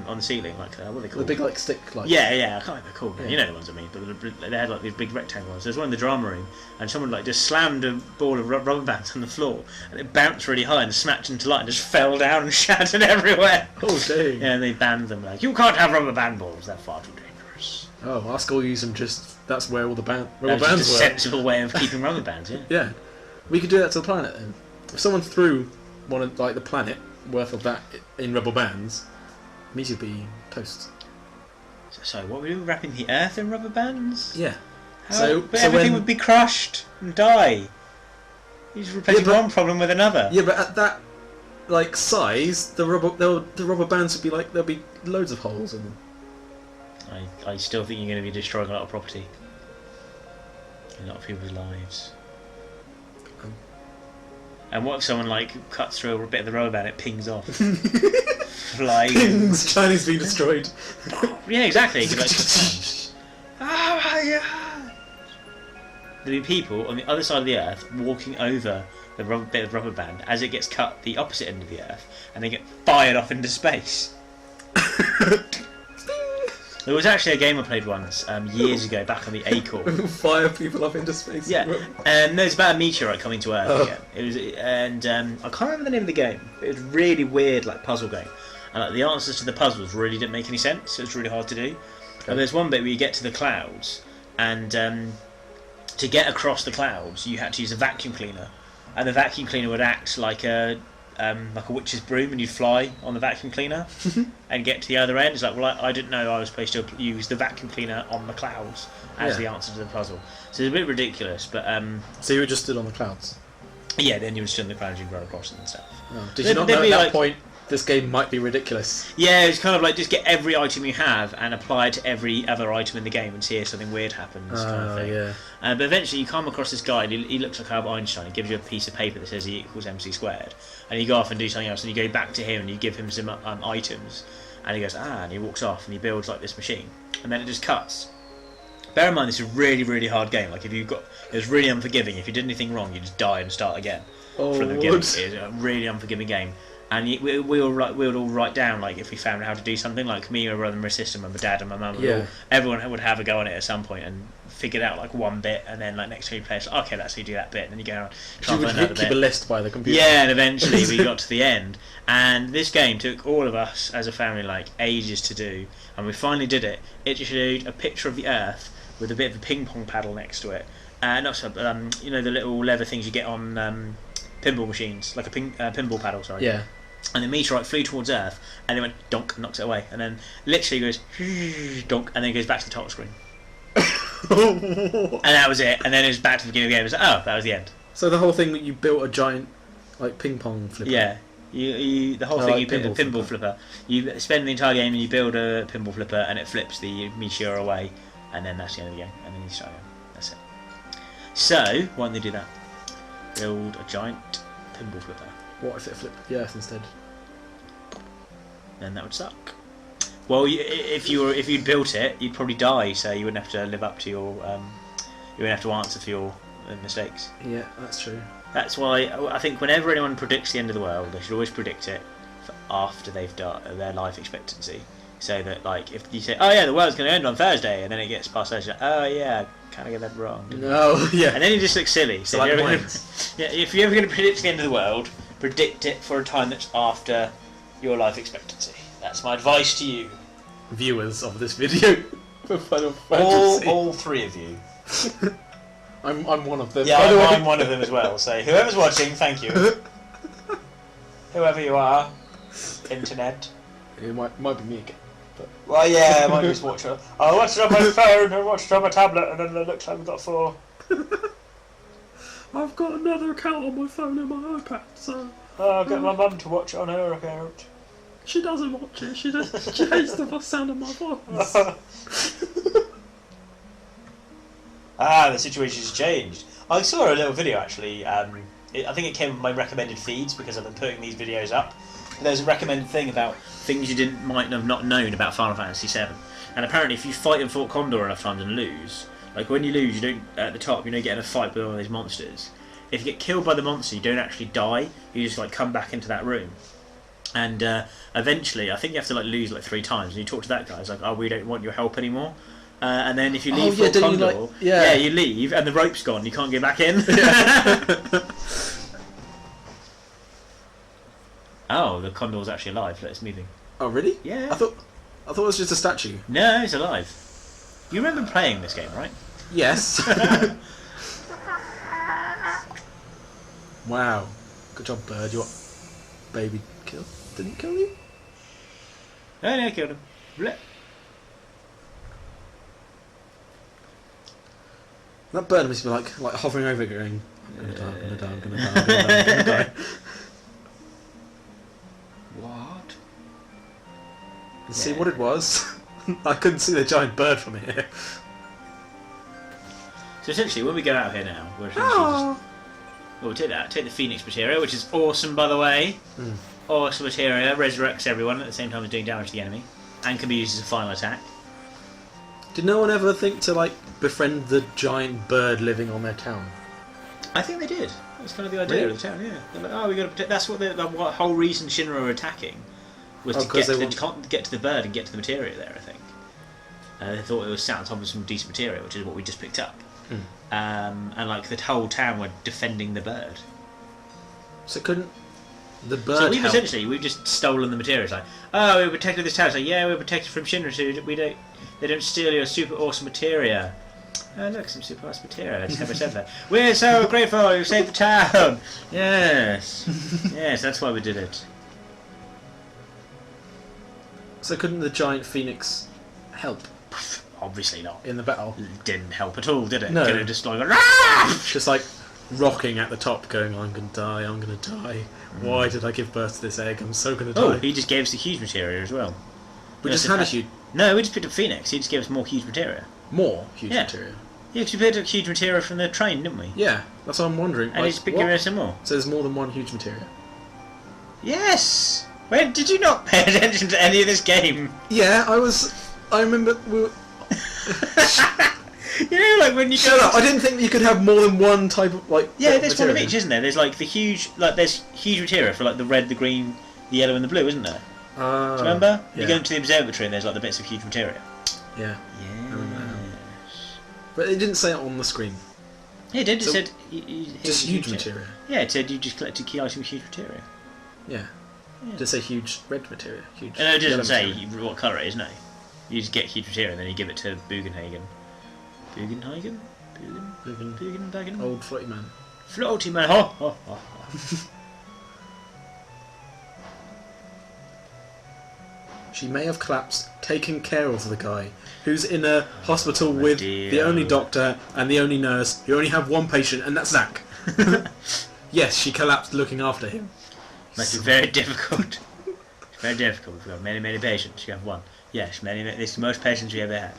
on the ceiling, like what are they called? The big like stick lights. Yeah, I can't remember called. Yeah. You know the ones I mean. But they had like these big rectangle ones. There's one in the drama room, and someone like just slammed a ball of rubber bands on the floor, and it bounced really high and smacked into light and just fell down and shattered everywhere. Oh dang! Yeah, and they banned them. Like, you can't have rubber band balls. They're far too dangerous. Oh, our school used them that's where all the rubber That's bands just a were. sensible way of keeping rubber bands, yeah. Yeah. We could do that to the planet then. If someone threw one of like the planet worth of that in rubber bands, meat would be toast. So what were we doing? Wrapping the Earth in rubber bands? Yeah. But everything would be crushed and die. You just replacing one problem with another. Yeah, but at that like size, the rubber bands would be like there'll be loads of holes in them. I still think you're going to be destroying a lot of property. A lot of people's lives. And what if someone like cuts through a bit of the rubber band, it pings off. Flying. Pings! Chinese being destroyed. Yeah, exactly. You could, like, oh my god! There'll be people on the other side of the Earth walking over the bit of rubber band as it gets cut the opposite end of the Earth, and they get fired off into space. There was actually a game I played once, years ago, back on the Acorn. Fire people up into space. Yeah, no, it's about a meteorite coming to Earth again. It was, and I can't remember the name of the game. It was a really weird, like, puzzle game, and like, the answers to the puzzles really didn't make any sense. It was really hard to do. Okay. And there's one bit where you get to the clouds, and to get across the clouds, you had to use a vacuum cleaner, and the vacuum cleaner would act like a witch's broom, and you'd fly on the vacuum cleaner and get to the other end. It's like, well, I didn't know I was supposed to use the vacuum cleaner on the clouds as the answer to the puzzle. So it's a bit ridiculous, but so you were just stood on the clouds? Yeah, then you were stood on the clouds, you could run across them and stuff. Oh. Did you not know at that point this game might be ridiculous? Yeah, it's kind of like just get every item you have and apply it to every other item in the game and see if something weird happens, kind of thing. Yeah. But eventually you come across this guy, and he looks like Albert Einstein. He gives you a piece of paper that says E equals MC squared, and you go off and do something else, and you go back to him and you give him some items, and he goes, and he walks off and he builds like this machine, and then it just cuts. Bear in mind, this is a really, really hard game. Like, it was really unforgiving. If you did anything wrong, you just die and start again from the beginning. It's a really unforgiving game. And we would all write down, like, if we found out how to do something, like me, my brother, and my sister, and my dad, and my mum. Everyone would have a go on it at some point and figured out like one bit, and then like next time you play, it's like, okay, that's how you do that bit, and then you go try and find another bit. Keep a list by the computer. Yeah, and eventually we got to the end, and this game took all of us as a family like ages to do, and we finally did it. It showed a picture of the Earth with a bit of a ping pong paddle next to it, you know the little leather things you get on pinball machines, like a pinball paddle, sorry. Yeah. And the meteorite flew towards Earth, and it went donk and knocks it away, and then literally goes donk, and then it goes back to the top screen. And that was it, and then it was back to the beginning of the game. It was like, oh, that was the end. So the whole thing that you built a giant like ping pong flipper. Yeah, the whole thing like you build a pinball flipper. You spend the entire game and you build a pinball flipper, and it flips the meteor away, and then that's the end of the game, and then you start again. That's it. So why don't they do that? Build a giant pinball flipper. What if it flipped the Earth instead? Then that would suck. Well, if you'd built it, you'd probably die, so you wouldn't have to live up to your. You wouldn't have to answer for your mistakes. Yeah, that's true. That's why I think whenever anyone predicts the end of the world, they should always predict it for after they've done their life expectancy. So that, like, if you say, "Oh yeah, the world's going to end on Thursday," and then it gets past Thursday, oh yeah, I kind of get that wrong. No, yeah. And then you just look silly. So if you're ever going to predict the end of the world, predict it for a time that's after your life expectancy. That's my advice to you, viewers of this video for Final Fantasy. All three of you. I'm one of them. Yeah, I'm one of them as well. So whoever's watching, thank you. Whoever you are, internet. It might be me again. But... Well, yeah, I might just watch it. I watched it on my phone, I watched it on my tablet, and then it looks like we've got 4. I've got another account on my phone and my iPad, so Oh, I'll get my mum to watch it on her account. She doesn't watch it. She hates the sound of my voice. The situation's changed. I saw a little video actually. I think it came with my recommended feeds because I've been putting these videos up. There's a recommended thing about things you might have not known about Final Fantasy VII. And apparently, if you fight in Fort Condor enough times and lose, like when you lose, you don't at the top, you don't get in a fight with one of these monsters. If you get killed by the monster, you don't actually die. You just like come back into that room. And eventually, I think you have to like lose like 3 times. And you talk to that guy, it's like, oh, we don't want your help anymore. And then if you leave Fort Condor, you leave, and the rope's gone. You can't get back in. Oh, the Condor's actually alive. It's moving. Oh, really? Yeah. I thought it was just a statue. No, it's alive. You remember playing this game, right? Yes. Wow. Good job, bird. Your baby killed. Didn't it kill you? No, I killed him. Blech. That bird must be like hovering over it, going, I'm gonna die, I'm gonna die, I'm gonna die, I'm gonna die, I'm gonna die. What? And see what it was? I couldn't see the giant bird from here. So essentially, when we get out of here now, we're essentially just... Well, we'll take that. Take the Phoenix material, which is awesome, by the way. Awesome material. Resurrects everyone at the same time as doing damage to the enemy. And can be used as a final attack. Did no one ever think to, like, befriend the giant bird living on their town? I think they did. That's kind of the idea of the town, yeah. They're like, oh, we got to protect... That's what the whole reason Shinra were attacking. Was to get to the bird and get to the materia there, I think. They thought it was sat on top of some decent materia, which is what we just picked up. And like the whole town were defending the bird. So couldn't the bird? So we've just stolen the materials. Like, oh, we protected this town. It's like, yeah, we're protected from Shinra. So they don't steal your super awesome materia. Oh, look, some super awesome materia. I just have myself there. We're so grateful. You saved the town. Yes, yes, that's why we did it. So couldn't the giant phoenix help? Obviously not. In the battle? It didn't help at all, did it? No. Could have just like... Rah! Just like rocking at the top going, I'm going to die, I'm going to die. Why did I give birth to this egg? I'm so going to die. Oh, he just gave us the huge materia as well. We just had a huge... No, we just picked up Phoenix. He just gave us more huge materia. More huge materia? Yeah, because we picked up huge materia from the train, didn't we? Yeah, that's what I'm wondering. And he's picking us some more. So there's more than one huge materia? Yes! Where did you not pay attention to any of this game? Yeah, I remember we were... You know, like when you go... I didn't think you could have more than one type of, like... Yeah, there's one of each, isn't there? There's like the huge... Like, there's huge materia for like the red, the green, the yellow and the blue, isn't there? Do you remember? Yeah. You go into the observatory and there's like the bits of huge materia. Yeah. Yes. But it didn't say it on the screen. Yeah, it did. It said... Just huge materia. Yeah, it said you just collected key items with huge materia. Yeah. Did it say huge red materia? Huge. No, it doesn't say what colour it is, no. You just get huge materia and then you give it to Bugenhagen. Bugenhagen? Bugenhagen? Old floaty man. Floaty man! Ho, ho, ho, ho. She may have collapsed, taking care of the guy who's in a hospital with the only doctor and the only nurse. You only have one patient, and that's Zack. Yes, she collapsed looking after him. Must be very difficult. It's very difficult. We've got many, many patients. You have one. Yes, this is the most patients we ever had.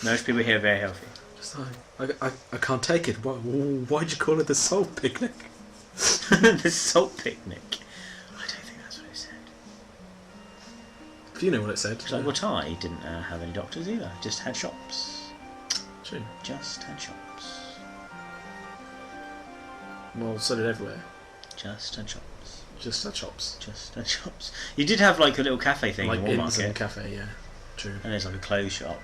Most people here are very healthy. Just like, I can't take it. Why'd you call it the salt picnic? The salt picnic? I don't think that's what it said. If you know what it said. It's like, well, I didn't have any doctors either. Just had shops. True. Just had shops. Well, so did everywhere. Just had shops. Just had shops. Just had shops. You did have like a little cafe thing like in Walmart. Like in cafe, yeah. True. And there's like a clothes shop.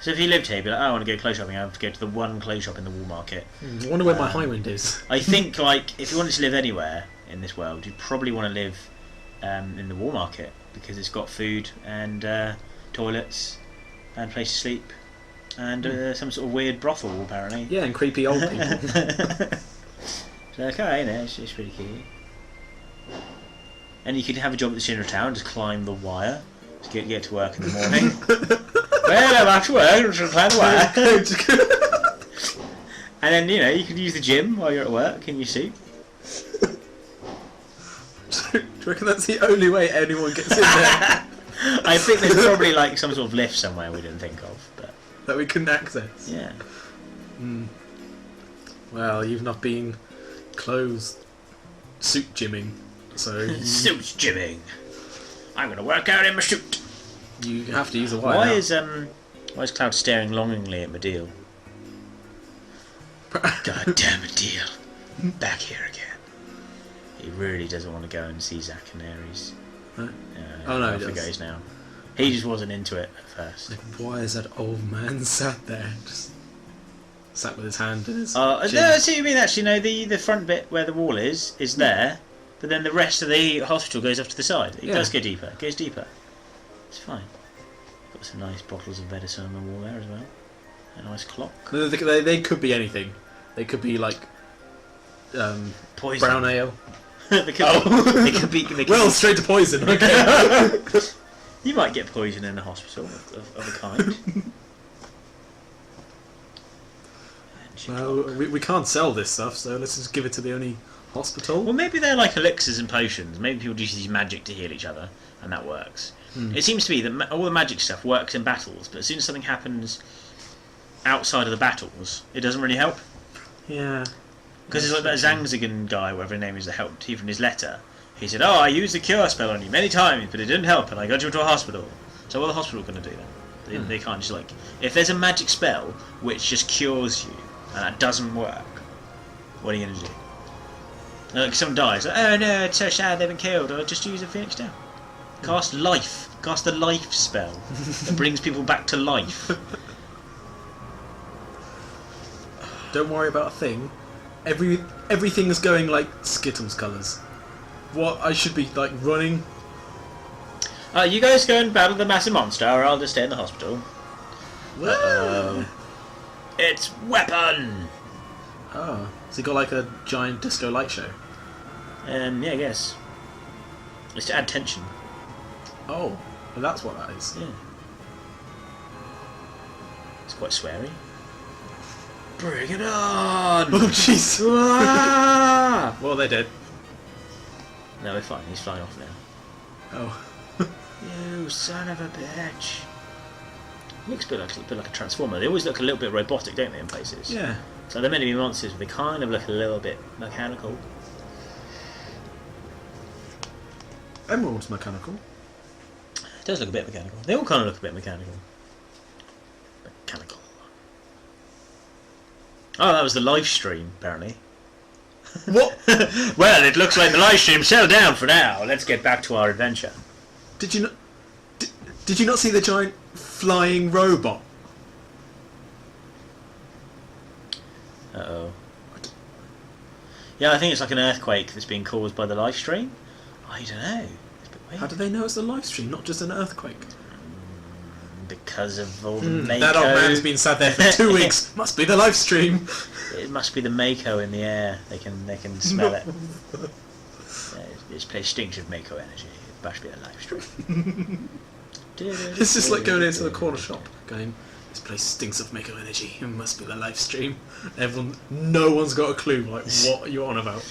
So if you lived here, you'd be like, oh, I want to go clothes shopping, I have to go to the one clothes shop in the Wool Market. I wonder where my high wind is. I think, like, if you wanted to live anywhere in this world, you'd probably want to live in the Wool Market, because it's got food and toilets and place to sleep and some sort of weird brothel, apparently. Yeah, and creepy old people. So, okay, it's pretty key. And you could have a job at the Shinra Tower and just climb the wire to get to work in the morning. Well, I'm after work, I'm just climb the wire. And then, you know, you could use the gym while you're at work in your suit. Do you reckon that's the only way anyone gets in there? I think there's probably like some sort of lift somewhere we didn't think of, but that we couldn't access. yeah. Well, you've not been clothes suit gymming, so Suit gymming. I'm gonna work out in my suit. you have to use a wire. Why is Cloud staring longingly at Medeal? God damn it, Deal. Back here again. He really doesn't want to go and see Zack and Ares. Huh? Oh no, off he goes now. He just wasn't into it at first. Like, why is that old man sat there? Just sat with his hand in his No, I chin. see what you mean actually. No, the front bit where the wall is there, but then the rest of the hospital goes off to the side. It does go deeper. It goes deeper. It's fine. Got some nice bottles of medicine on the wall there as well. A nice clock. They could be anything. They could be like Poison. brown ale. they could be. Well, straight to poison. Okay. You might get poison in a hospital of a kind. Well, we can't sell this stuff, so let's just give it to the only hospital. Well, maybe they're like elixirs and potions. Maybe people just use magic to heal each other, and that works. It seems to be that all the magic stuff works in battles, but as soon as something happens outside of the battles, it doesn't really help. Yeah. Because it's like that Zangzigan guy, whatever his name is, that helped even his letter. He said, "Oh, I used the cure spell on you many times, but it didn't help, and I got you into a hospital." So what are the hospital going to do then? They can't just like... If there's a magic spell which just cures you, and that doesn't work, what are you going to do? Like, someone dies, like, "Oh no, it's so sad they've been killed," or just use a Phoenix Down. Cast life. Cast the life spell that brings people back to life. Don't worry about a thing. Everything's going like Skittles colours. What, I should be like running? You guys go and battle the massive monster, or I'll just stay in the hospital. Uh-oh. It's Weapon! Oh, so you got like a giant disco light show? Yeah, I guess. It's to add tension. Oh, well, that's what that is. Yeah. It's quite sweary. Bring it on! Oh, jeez. Ah! Well, they did. No, we're fine. He's flying off now. Oh. You son of a bitch! Looks a bit like a transformer. They always look a little bit robotic, don't they, in places? Yeah. So they're meant to be monsters, but they kind of look a little bit mechanical. Emerald's mechanical. It does look a bit mechanical. They all kind of look a bit mechanical. Mechanical. Oh, that was the live stream, apparently. What? Well, it looks like the live stream settled down for now. Let's get back to our adventure. Did you not? Did you not see the giant flying robot? Uh-oh. Yeah, I think it's like an earthquake that's being caused by the live stream. I don't know. It's a bit weird. How do they know it's a live stream, not just an earthquake? Because of all the Mako... That old man's been sat there for 2 weeks. Must be the live stream. It must be the Mako in the air. They can smell it. This place stinks of Mako energy. It must be a live stream. It's just like going into the corner shop, going, "This place stinks of Mako energy. It must be the live stream." No one's got a clue. Like, what are you on about?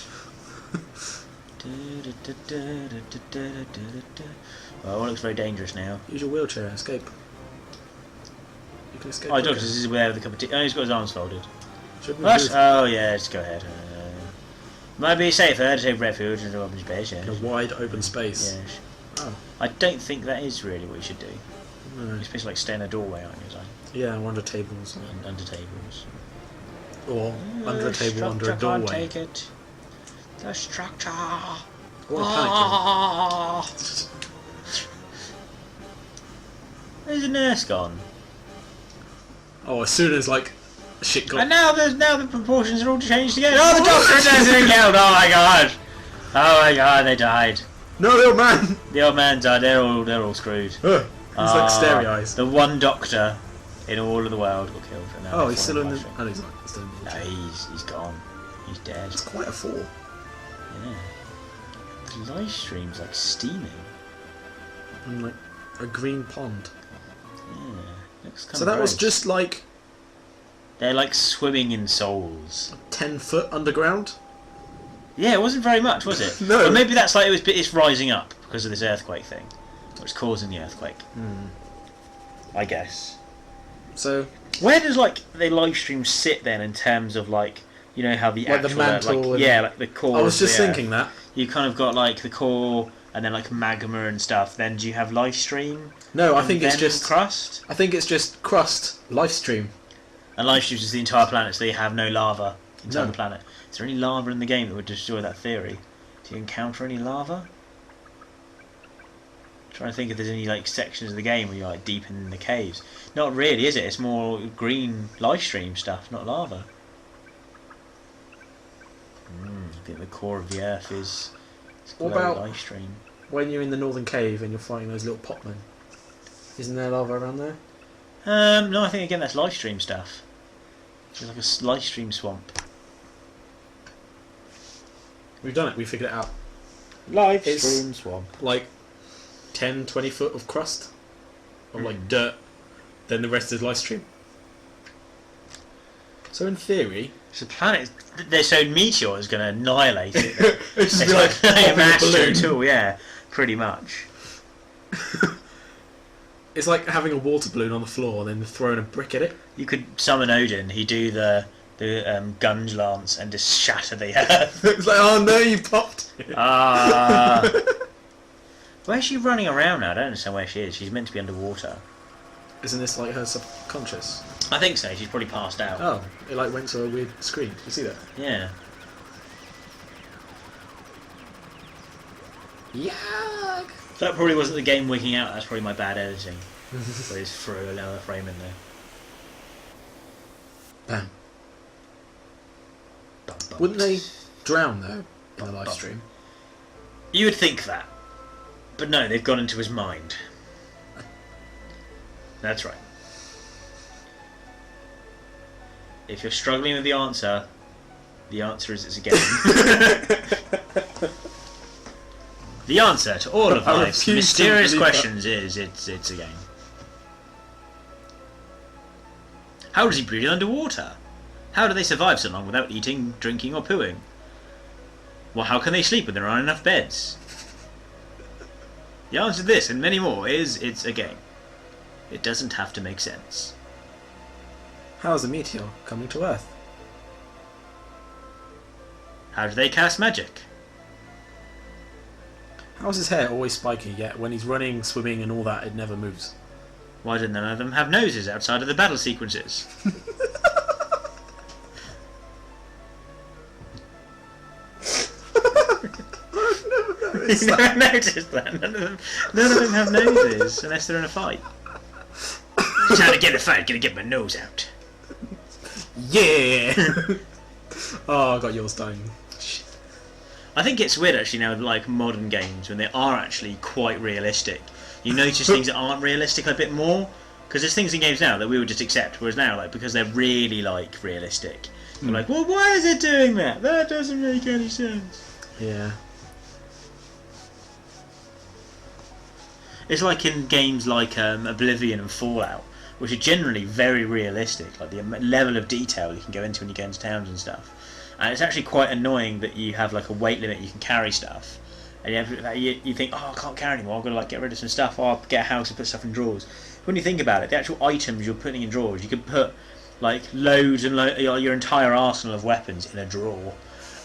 Well, it looks very dangerous now. Use your wheelchair. Escape. You can escape. Oh, Doctor, this is where the cup of tea. Oh, he's got his arms folded. Should we What? move Oh, yeah, just go ahead. Might be safer to take refuge in an open space, yes. in a wide open space? Yes. Oh, I don't think that is really what you should do. no. You're supposed to like stay in a doorway, aren't you? Like, Yeah, or under tables. and under tables. Or under a table, under a Structure can't doorway. take it. The structure. Or a panic room. Ah! Where's the nurse gone? Oh, as soon as like shit got. And now the proportions are all changed again. Oh, the doctor has been killed. Oh my god. Oh my god, they died. No, the old man. The old man died. They're all screwed. He's like starry eyes. The one doctor in all of the world got killed. And now Oh, they're he's still in falling the. live Oh, he's not. He's still in the. stream. No, he's gone. He's dead. It's quite a fall. Yeah. The live stream's like steaming. And like a green pond. Yeah. Looks kind So of that was gross. just like They're like swimming in souls. 10 foot underground. Yeah, it wasn't very much, was it? No. Or maybe that's like it's rising up because of this earthquake thing, what's causing the earthquake. I guess. So where does like the live stream sit then in terms of like how the like actual the mantle like the core? I was just of the thinking that. You kind of got like the core and then like magma and stuff. Then do you have live stream? No, I think it's just crust. I think it's just crust live stream. And live stream is the entire planet, so you have no lava inside No. the planet. Is there any lava in the game that would destroy that theory? Do you encounter any lava? I'm trying to think if there's any like sections of the game where you're like deep in the caves. Not really, is it? It's more green live stream stuff, not lava. I think the core of the Earth is What about live stream. when you're in the northern cave and you're fighting those little popmen? Isn't there lava around there? No, I think again that's live stream stuff. It's like a live stream swamp. We've done it. We figured it out. Live It's- stream swamp. Like 10, 20 foot of crust, of like dirt. Then the rest is live stream. So in theory, So the planet, so meteor is going to annihilate it. it's It's like like popping a a master balloon. tool, yeah, pretty much. It's like having a water balloon on the floor and then throwing a brick at it. You could summon Odin. He'd do the Gunge Lance and just shatter the earth. It's like, oh no, you popped. Where's she running around now? I don't understand where she is. She's meant to be underwater. Isn't this like her subconscious? I think so. She's probably passed out. Oh, it like went to a weird screen. You see that? Yeah. Yuck! So that probably wasn't the game wigging out. That's probably my bad editing. So I just threw another frame in there. Bam. Bum, bum. Wouldn't they drown though in the live stream? You would think that. But no, they've gone into his mind. That's right. If you're struggling with the answer is it's a game. The answer to all of I life's refuse to mysterious believe questions is it's a game. How does he breathe underwater? How do they survive so long without eating, drinking, or pooing? Well, how can they sleep when there aren't enough beds? The answer to this and many more is it's a game. It doesn't have to make sense. How's a meteor coming to Earth? How do they cast magic? How's his hair always spiky yet when he's running, swimming and all that it never moves? Why do none of them have noses outside of the battle sequences? You never noticed that? None of them have noses unless they're in a fight. Trying to get in a fight, gonna get my nose out. Yeah! Oh, I got yours done. I think it's weird actually now with like modern games when they are actually quite realistic. You notice things that aren't realistic a bit more because there's things in games now that we would just accept, whereas now like because they're really like realistic, you're like, well, why is it doing that? That doesn't make any sense. Yeah. It's like in games like Oblivion and Fallout, which are generally very realistic, like the level of detail you can go into when you go into towns and stuff. And it's actually quite annoying that you have like a weight limit you can carry stuff, and you think, oh, I can't carry anymore. I've got to like get rid of some stuff. Or I'll get a house and put stuff in drawers. When you think about it, the actual items you're putting in drawers, you could put like loads and your entire arsenal of weapons in a drawer.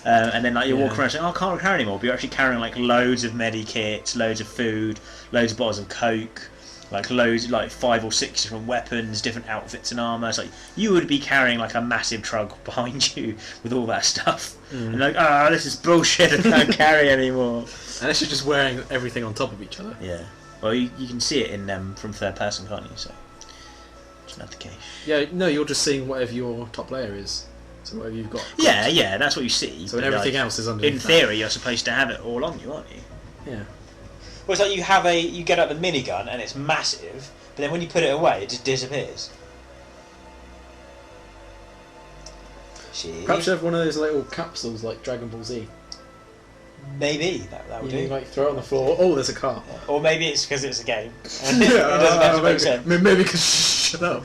And then like you're walking around saying, oh, I can't carry anymore, but you're actually carrying like loads of medikits, loads of food, loads of bottles of Coke, like loads, like 5 or 6 different weapons, different outfits and armour. It's like you would be carrying like a massive truck behind you with all that stuff. And like, this is bullshit, I can't carry anymore. Unless you're just wearing everything on top of each other. Yeah. Well, you can see it in from third person, can't you? So it's not the case. Yeah, no, you're just seeing whatever your top layer is. So whatever you've got. Yeah, that's what you see. So but, everything like, else is underneath. in theory, you're supposed to have it all on you, aren't you? Yeah. Well, it's like you get out the minigun and it's massive, but then when you put it away, it just disappears. See? Perhaps you have one of those little capsules like Dragon Ball Z. Maybe that would You do. like throw it on the floor. Oh, there's a car. Or maybe it's because it's a game. And it doesn't have to make sense. Maybe because shut up.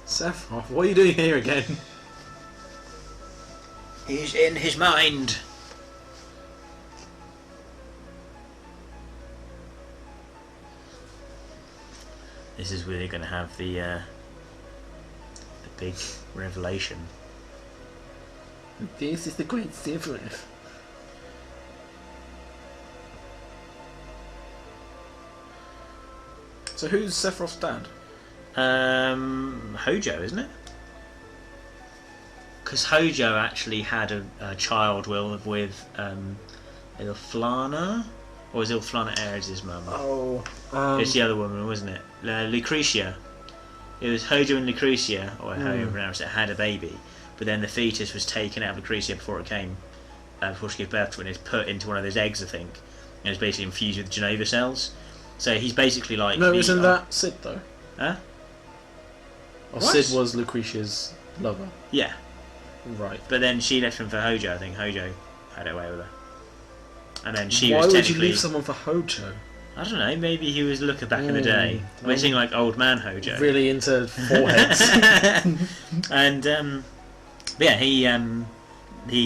Sephiroth, what are you doing here again? He's in his mind. This is where they're going to have the big revelation. This is the great difference. So who's Sephiroth's dad? Hojo, isn't it? Because Hojo actually had a child with Ilflana, or was Ilflana Ares' mum? Oh, it's the other woman, wasn't it? Lucretia. It was Hojo and Lucretia, or however you pronounce it, had a baby, but then the fetus was taken out of Lucretia before she gave birth to it, and it's put into one of those eggs, I think, and it's basically infused with Genova cells. So he's basically like... No, isn't that Sid, though? Huh? Or Sid was Lucretia's lover. Yeah. Right. But then she left him for Hojo. I think Hojo had it away with her. And then she Why was would technically... you leave someone for Hojo? I don't know, maybe he was looker back in the day. We're seeing like old man Hojo. Really into foreheads. And, but yeah, he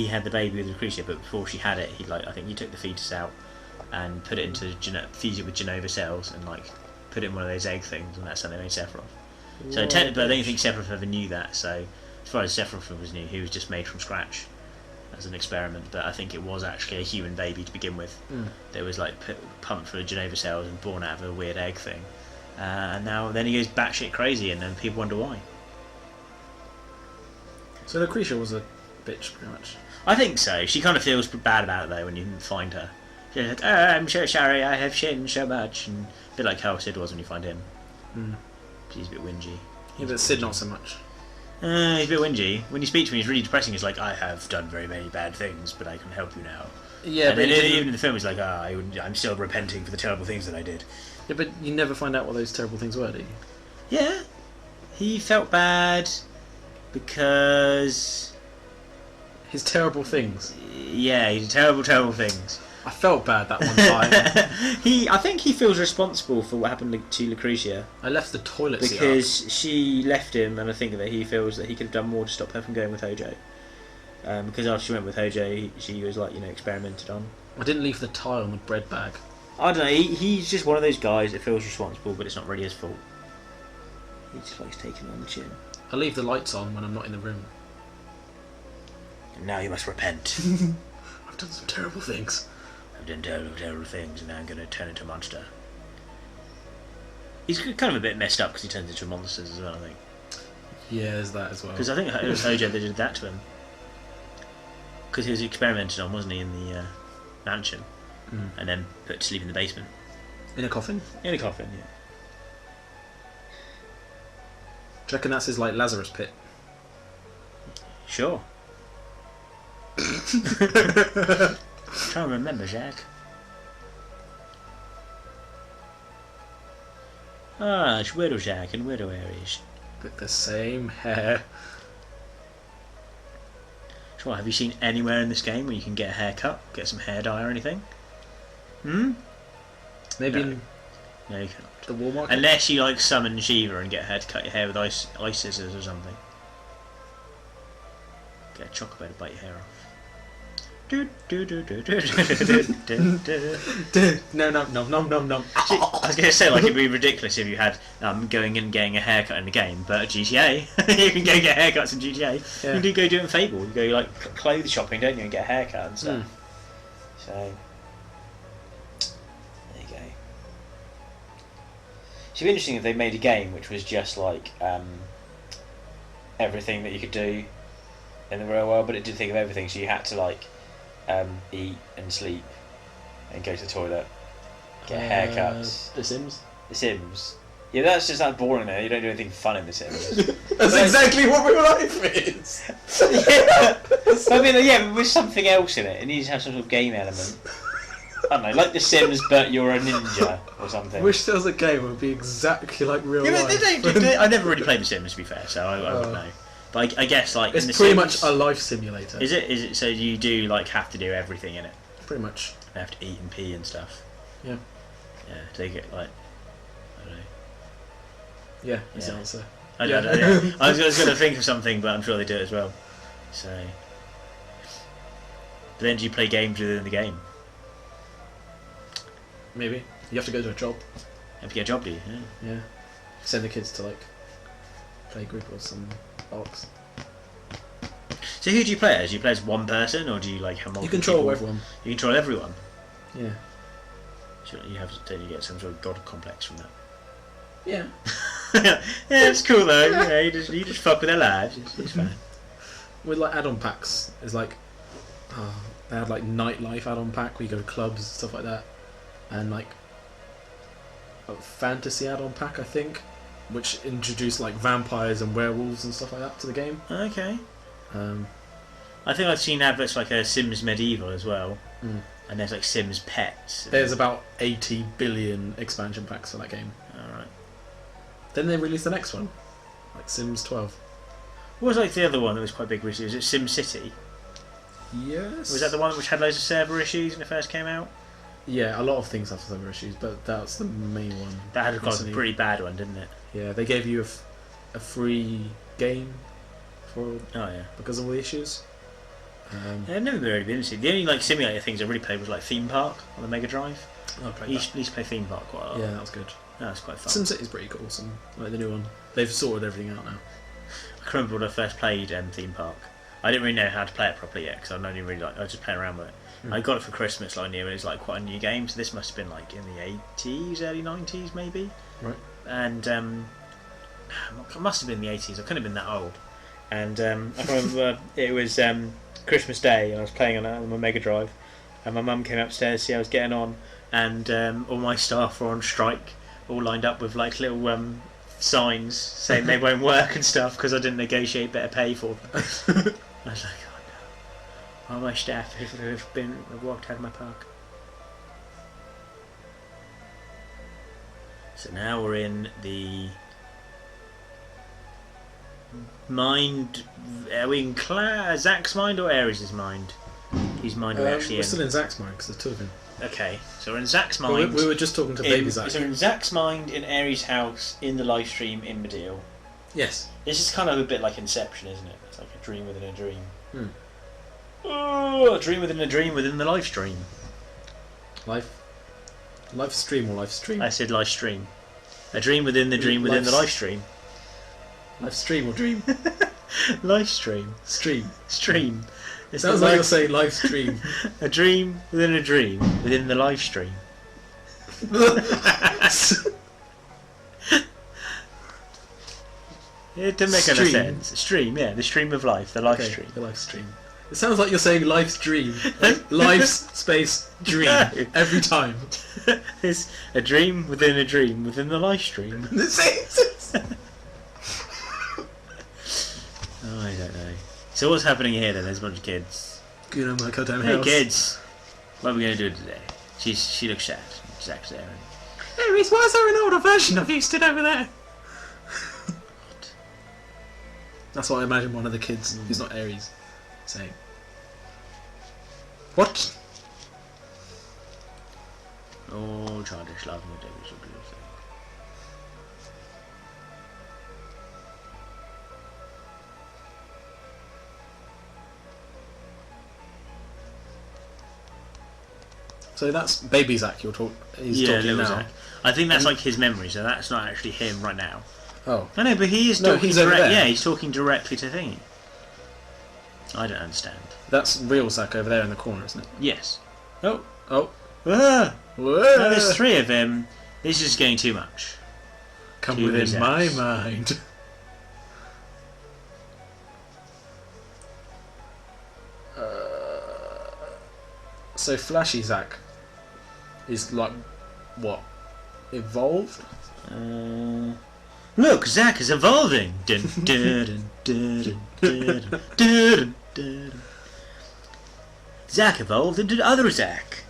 had the baby with Lucretia, but before she had it, I think he took the fetus out and put it into fuse it with Genova cells and like put it in one of those egg things, and that's how they made Sephiroth. So technically, but I don't think Sephiroth ever knew that. So as far as Sephiroth was knew, he was just made from scratch as an experiment. But I think it was actually a human baby to begin with. That was like pumped full of Genova cells and born out of a weird egg thing. And then he goes batshit crazy, and then people wonder why. So Lucretia was a bitch, pretty much. I think so. She kind of feels bad about it though when you find her. She's like, "Oh, I'm so sorry, I have sinned so much," and a bit like how Sid was when you find him. He's a bit whingy. Yeah, but Sid not so much. He's a bit whingy. When you speak to him, he's really depressing. He's like, "I have done very many bad things, but I can help you now." Yeah, and but then even in the film, he's like, I'm still repenting for the terrible things that I did." Yeah, but you never find out what those terrible things were, do you? Yeah, he felt bad because his terrible things. Yeah, he did terrible things. I felt bad that one time. I think he feels responsible for what happened to Lucretia. I left the toilet seat because she left him, and I think that he feels that he could have done more to stop her from going with Hojo. Because after she went with Hojo, she was like, experimented on. I didn't leave the tie on the bread bag. I don't know. He's just one of those guys that feels responsible, but it's not really his fault. He just likes taking it on the chin. I leave the lights on when I'm not in the room. And now you must repent. I've done some terrible things. I've done terrible things, and now I'm going to turn into a monster. He's kind of a bit messed up because he turns into monsters as well, I think. Yeah, there's that as well. Because I think it was Hojo that did that to him. Because he was experimented on, wasn't he, in the mansion, and then put to sleep in the basement. In a coffin? In a coffin, yeah. Do you reckon that's his like Lazarus pit? Sure. Trying to remember, Jack. It's Widow Jack and Widow Ares. With the same hair. So, have you seen anywhere in this game where you can get a haircut, get some hair dye or anything? Maybe no. in No, you can't. the Wall Market? Unless you summon Shiva and get her to cut your hair with ice scissors or something. Get a chocobo to bite your hair off. No. I was going to say, it'd be ridiculous if you had going and getting a haircut in the game, but GTA, you can go get haircuts in GTA. Yeah. You do go do it in Fable. You go clothes shopping, don't you, and get a haircut and stuff. So there you go. It'd be interesting if they made a game which was just like everything that you could do in the real world, but it did think of everything. So you had to eat and sleep and go to the toilet, get haircuts. The Sims? The Sims. Yeah, that's just that boring though. You don't do anything fun in The Sims. That's exactly what real life is! Yeah. I mean, yeah, with something else in it. It needs to have some sort of game element. I don't know, like The Sims, but you're a ninja or something. I wish there was a game that would be exactly like real Yeah, life. but I never really played The Sims, to be fair, so I wouldn't know. But I guess it's in The pretty Sims, much a life simulator. Is it? So you do have to do everything in it. Pretty much. You have to eat and pee and stuff. Yeah. Yeah. Take it I don't know. Yeah, is the answer. I was going to think of something, but I'm sure they do it as well. So But then do you play games within the game? Maybe. You have to go to a job. You have to get a job, do you? Yeah. Yeah. Send the kids to, like, play group or some box. So who do you play as? Do you play as one person, or do you like have multiple You control people? everyone. You control everyone? Yeah. Sure, you have to get some sort of god complex from that. Yeah. Yeah, it's cool though. You just fuck with their lives. It's fine. With, like, add-on packs, it's like... they had, like, nightlife add-on pack where you go to clubs and stuff like that. And, like... a fantasy add-on pack, I think. Which introduced, like, vampires and werewolves and stuff like that to the game. Okay. I think I've seen adverts like a Sims Medieval as well, and there's like Sims Pets. There's about 80 billion expansion packs for that game. Alright. Then they released the next one, like Sims 12. What was like the other one that was quite big recently? Was it Sim City? Yes. Was that the one which had loads of server issues when it first came out? Yeah, a lot of things have server issues, but that's the main one. That had got a pretty bad one, didn't it? Yeah, they gave you a free game for because of all the issues. I've never really been into it. The only like simulator things I really played was like Theme Park on the Mega Drive. I used to play Theme Park quite a lot. Yeah, that was good. That was quite fun. SimCity's pretty cool. Like the new one, they've sorted everything out now. I can remember when I first played Theme Park. I didn't really know how to play it properly yet because I only really I was just playing around with it. I got it for Christmas like near, and it's like quite a new game. So this must have been like in the 80s, early 90s maybe. Right. And it must have been the 80s. I couldn't have been that old. And I can remember it was Christmas Day, and I was playing on my Mega Drive, and my mum came upstairs to see how I was getting on, and all my staff were on strike, all lined up with like little signs saying they won't work and stuff because I didn't negotiate better pay for them. I was like, oh no, all my staff have walked out of my park. So now we're in the mind. Are we in Zach's mind or Ares' mind? Whose mind are we actually we're still in Zach's mind because there's two of him. Okay, so we're in Zach's mind. We were just talking to baby Zach. So we're in Zach's mind in Ares' house in the live stream in Medeal. Yes. This is kind of a bit like Inception, isn't it? It's like a dream within a dream. Oh, a dream within a dream within the live stream. Live stream or live stream? I said live stream. A dream within the dream within the live stream. Live stream or dream? Live stream. Stream. It sounds like you're saying live stream. A dream within the live stream. It didn't make any sense. Stream, yeah, the stream of life, the live stream. The live stream. It sounds like you're saying live stream. Live space dream. Every time. It's a dream within the live stream. Oh, I don't know. So what's happening here then? There's a bunch of kids. Good on my goddamn Hey house. kids, what are we going to do today? She looks sad. Zach's there. Hey Reese, why is there an older version of you stood over there? That's what I imagine one of the kids who's not Aries saying. What? Oh, childish love me, David. So beautiful. So that's baby Zach you're talking. He's talking little now. Zach. I think that's like his memory, so that's not actually him right now. Oh. I know, but he is No, talking he's over there. Yeah, he's talking directly to Thingy. I don't understand. That's real Zach over there in the corner, isn't it? Yes. Oh. Oh. Ah! Whoa. Now there's three of him. This is getting too much. Come Two within my Zachs. mind. So Flashy Zach is like what? Evolved? Look, Zach is evolving. Dun, dun, dun, dun, dun, dun, dun, dun. Zach evolved into other Zach.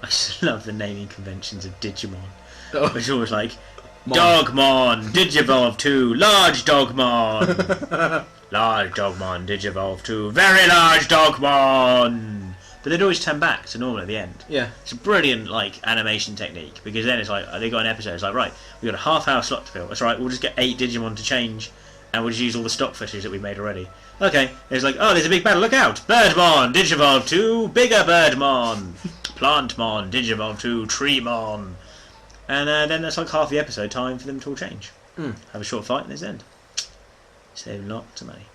I just love the naming conventions of Digimon. Oh. It's always like Dogmon, Digivolve to Large Dogmon. Large Dogmon, Digivolve to Very Large Dogmon. But they'd always turn back to normal at the end. Yeah. It's a brilliant like animation technique because then it's like they got an episode. It's like right, we got a half-hour slot to fill. That's right. We'll just get 8 Digimon to change, and we'll just use all the stock footage that we made already. Okay, it's like, oh, there's a big battle, look out! Birdmon, Digivolve to bigger Birdmon! Plantmon, Digivolve to Treemon! And then that's like half the episode, time for them to all change. Have a short fight and it's end. Save lots of money.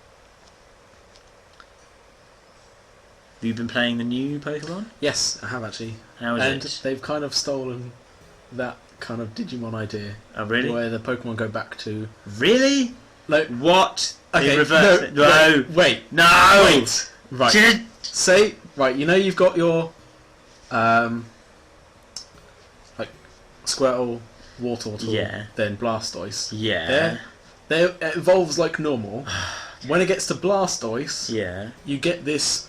Have you been playing the new Pokemon? Yes, I have actually. How is and it? they've kind of stolen that kind of Digimon idea. Oh, really? Where the Pokemon go back to... Really? Like, what? okay, They reversed it. No. Wait. No. Wait. Right. Say, right, you know you've got your... like, Squirtle, Wartortle, Yeah. then Blastoise. Yeah. It evolves like normal. When it gets to Blastoise, Yeah. you get this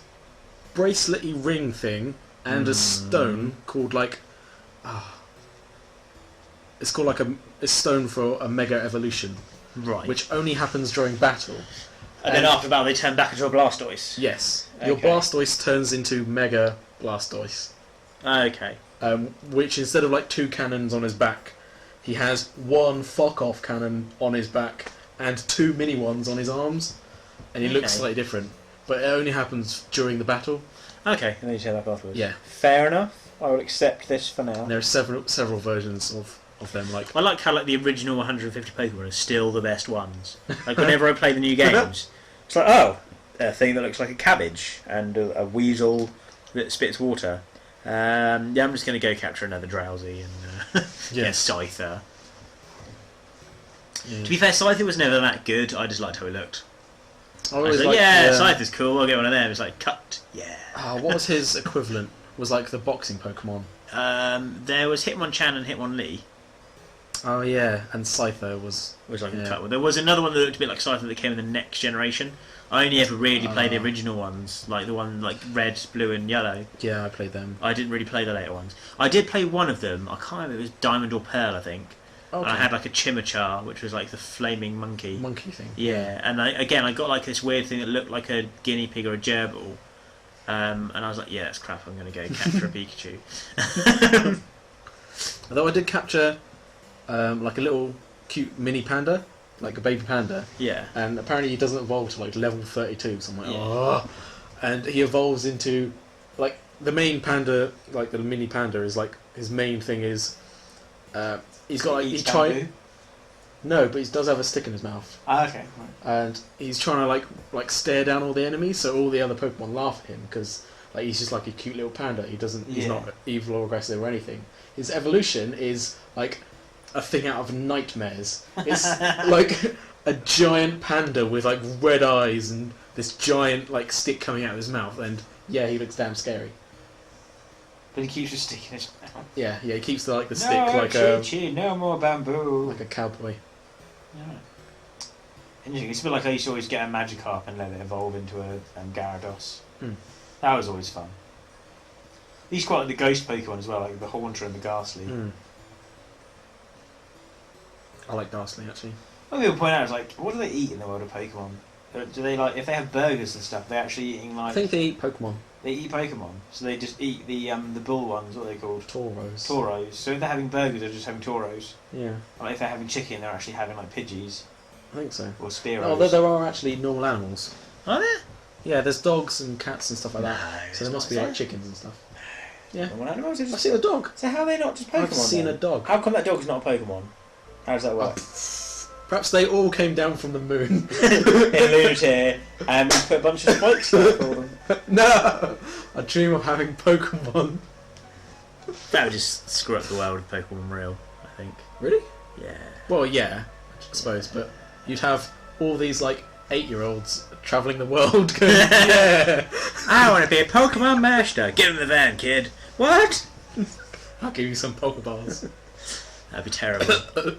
bracelet-y ring thing and a stone called like... it's called like a stone for a Mega Evolution. Right. Which only happens during battle. And then after battle they turn back into a Blastoise. Yes. Your Okay. Blastoise turns into Mega Blastoise. Okay. Which instead of like 2 cannons on his back, he has 1 fuck-off cannon on his back and 2 mini ones on his arms. And he looks Okay. slightly different. But it only happens during the battle. Okay, and then you turn back afterwards. Yeah. Fair enough. I will accept this for now. And there are several versions of them. Like I like how like the original 150 Pokemon are still the best ones. Like whenever I play the new games, it's like, oh, a thing that looks like a cabbage and a weasel that spits water. Yeah, I'm just going to go capture another Drowsy and get Scyther. Yeah. To be fair, Scyther was never that good. I just liked how he looked. I I always was like, liked, Scyther's cool. I'll get one of them. It's like cut. Yeah. what was his equivalent? Was like the boxing Pokemon. There was Hitmonchan and Hitmonlee. Oh yeah, and Scyther was... Which I can Yeah. cut with. There was another one that looked a bit like Scyther that came in the next generation. I only ever really played the original ones, like the one like red, blue, and yellow. Yeah, I played them. I didn't really play the later ones. I did play one of them. I can't remember. It was Diamond or Pearl, I think. Okay. And I had like a Chimachar, which was like the flaming monkey. Monkey thing. Yeah, and I got like this weird thing that looked like a guinea pig or a gerbil. And I was like, yeah, that's crap. I'm going to go capture a Pikachu. Although I did capture like a little cute mini panda, like a baby panda, Yeah. and apparently he doesn't evolve to like level 32. So I'm like, Yeah. oh, and he evolves into like the main panda, like the mini panda is like his main thing is he's got like he's trying. No, but he does have a stick in his mouth. Ah, okay. Right. And he's trying to like stare down all the enemies, so all the other Pokemon laugh at him because like he's just like a cute little panda. He's Yeah. not evil or aggressive or anything. His evolution is like a thing out of nightmares. It's like a giant panda with like red eyes and this giant like stick coming out of his mouth, and yeah, he looks damn scary. But he keeps just sticking his mouth. Yeah, he keeps the stick like no more bamboo. a cowboy. Yeah. Interesting. It's a bit like I used to always get a Magikarp and let it evolve into a Gyarados. That was always fun. These quite like the ghost Pokemon as well, like the Haunter and the Ghastly. I like Ghastly actually. What people point out is like, what do they eat in the world of Pokemon? Do they like if they have burgers and stuff? They're actually eating like I think they eat Pokemon. they eat Pokemon, so they just eat the bull ones. What are they called? Tauros. Tauros. So if they're having burgers, they're just having Tauros. Yeah, Like if they're having chicken, they're actually having like Pidgeys I think so. or Spearows. Although there are actually normal animals. Are there? Yeah, there's dogs and cats and stuff like that. No, So there must be like chickens and stuff. Yeah. Normal animals? I've seen a dog. So how are they not just Pokemon? I've seen then? a dog. How come that dog's not a Pokemon? How does that work? Perhaps they all came down from the moon. In Lunatic, and we put a bunch of spikes there for them. No! I dream of having Pokemon. That would just screw up the world of Pokemon Real, I think. Really? Yeah. Well, yeah, I suppose, but you'd have all these like 8-year-olds travelling the world going, yeah! I want to be a Pokemon master. Get in the van, kid. What? I'll give you some Pokeballs. That'd be terrible. Terrible.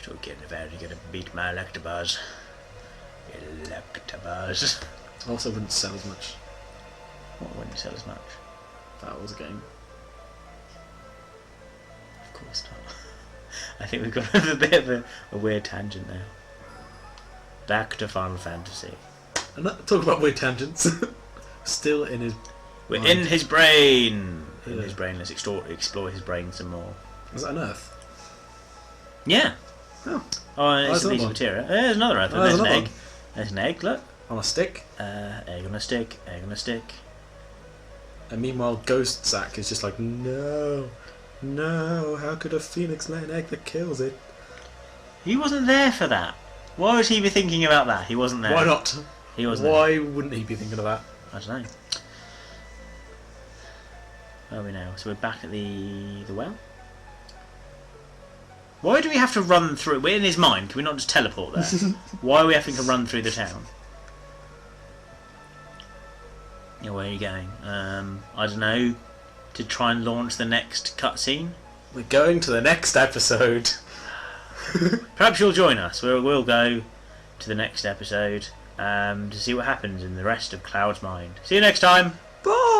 So get in the van, you're gonna beat my Electabuzz. Electabuzz. Also wouldn't sell as much. What wouldn't sell as much? That was a game. Of course not. I think we've got a bit of a weird tangent now. Back to Final Fantasy. And talk about weird tangents. Still in his... We're mind. in his brain! In Yeah. his brain, let's explore his brain some more. Was that an Earth? Yeah. Oh. Oh, and it's there's a piece of another material. There's another apple. Oh, there's There's an another egg. There's an egg, look. On a stick. Egg on a stick, egg on a stick. And meanwhile, Ghost Zack is just like, no, no, how could a phoenix lay an egg that kills it? He wasn't there for that. Why would he be thinking about that? He wasn't there. Why not? He wasn't Why wouldn't he be thinking of that? there. I don't know. Where are we now? So we're back at the well? Why do we have to run through? We're in his mind. Can we not just teleport there? Why are we having to run through the town? Yeah, where are you going? I don't know. To try and launch the next cutscene? We're going to the next episode. Perhaps you'll join us. We'll go to the next episode to see what happens in the rest of Cloud's mind. See you next time! Bye!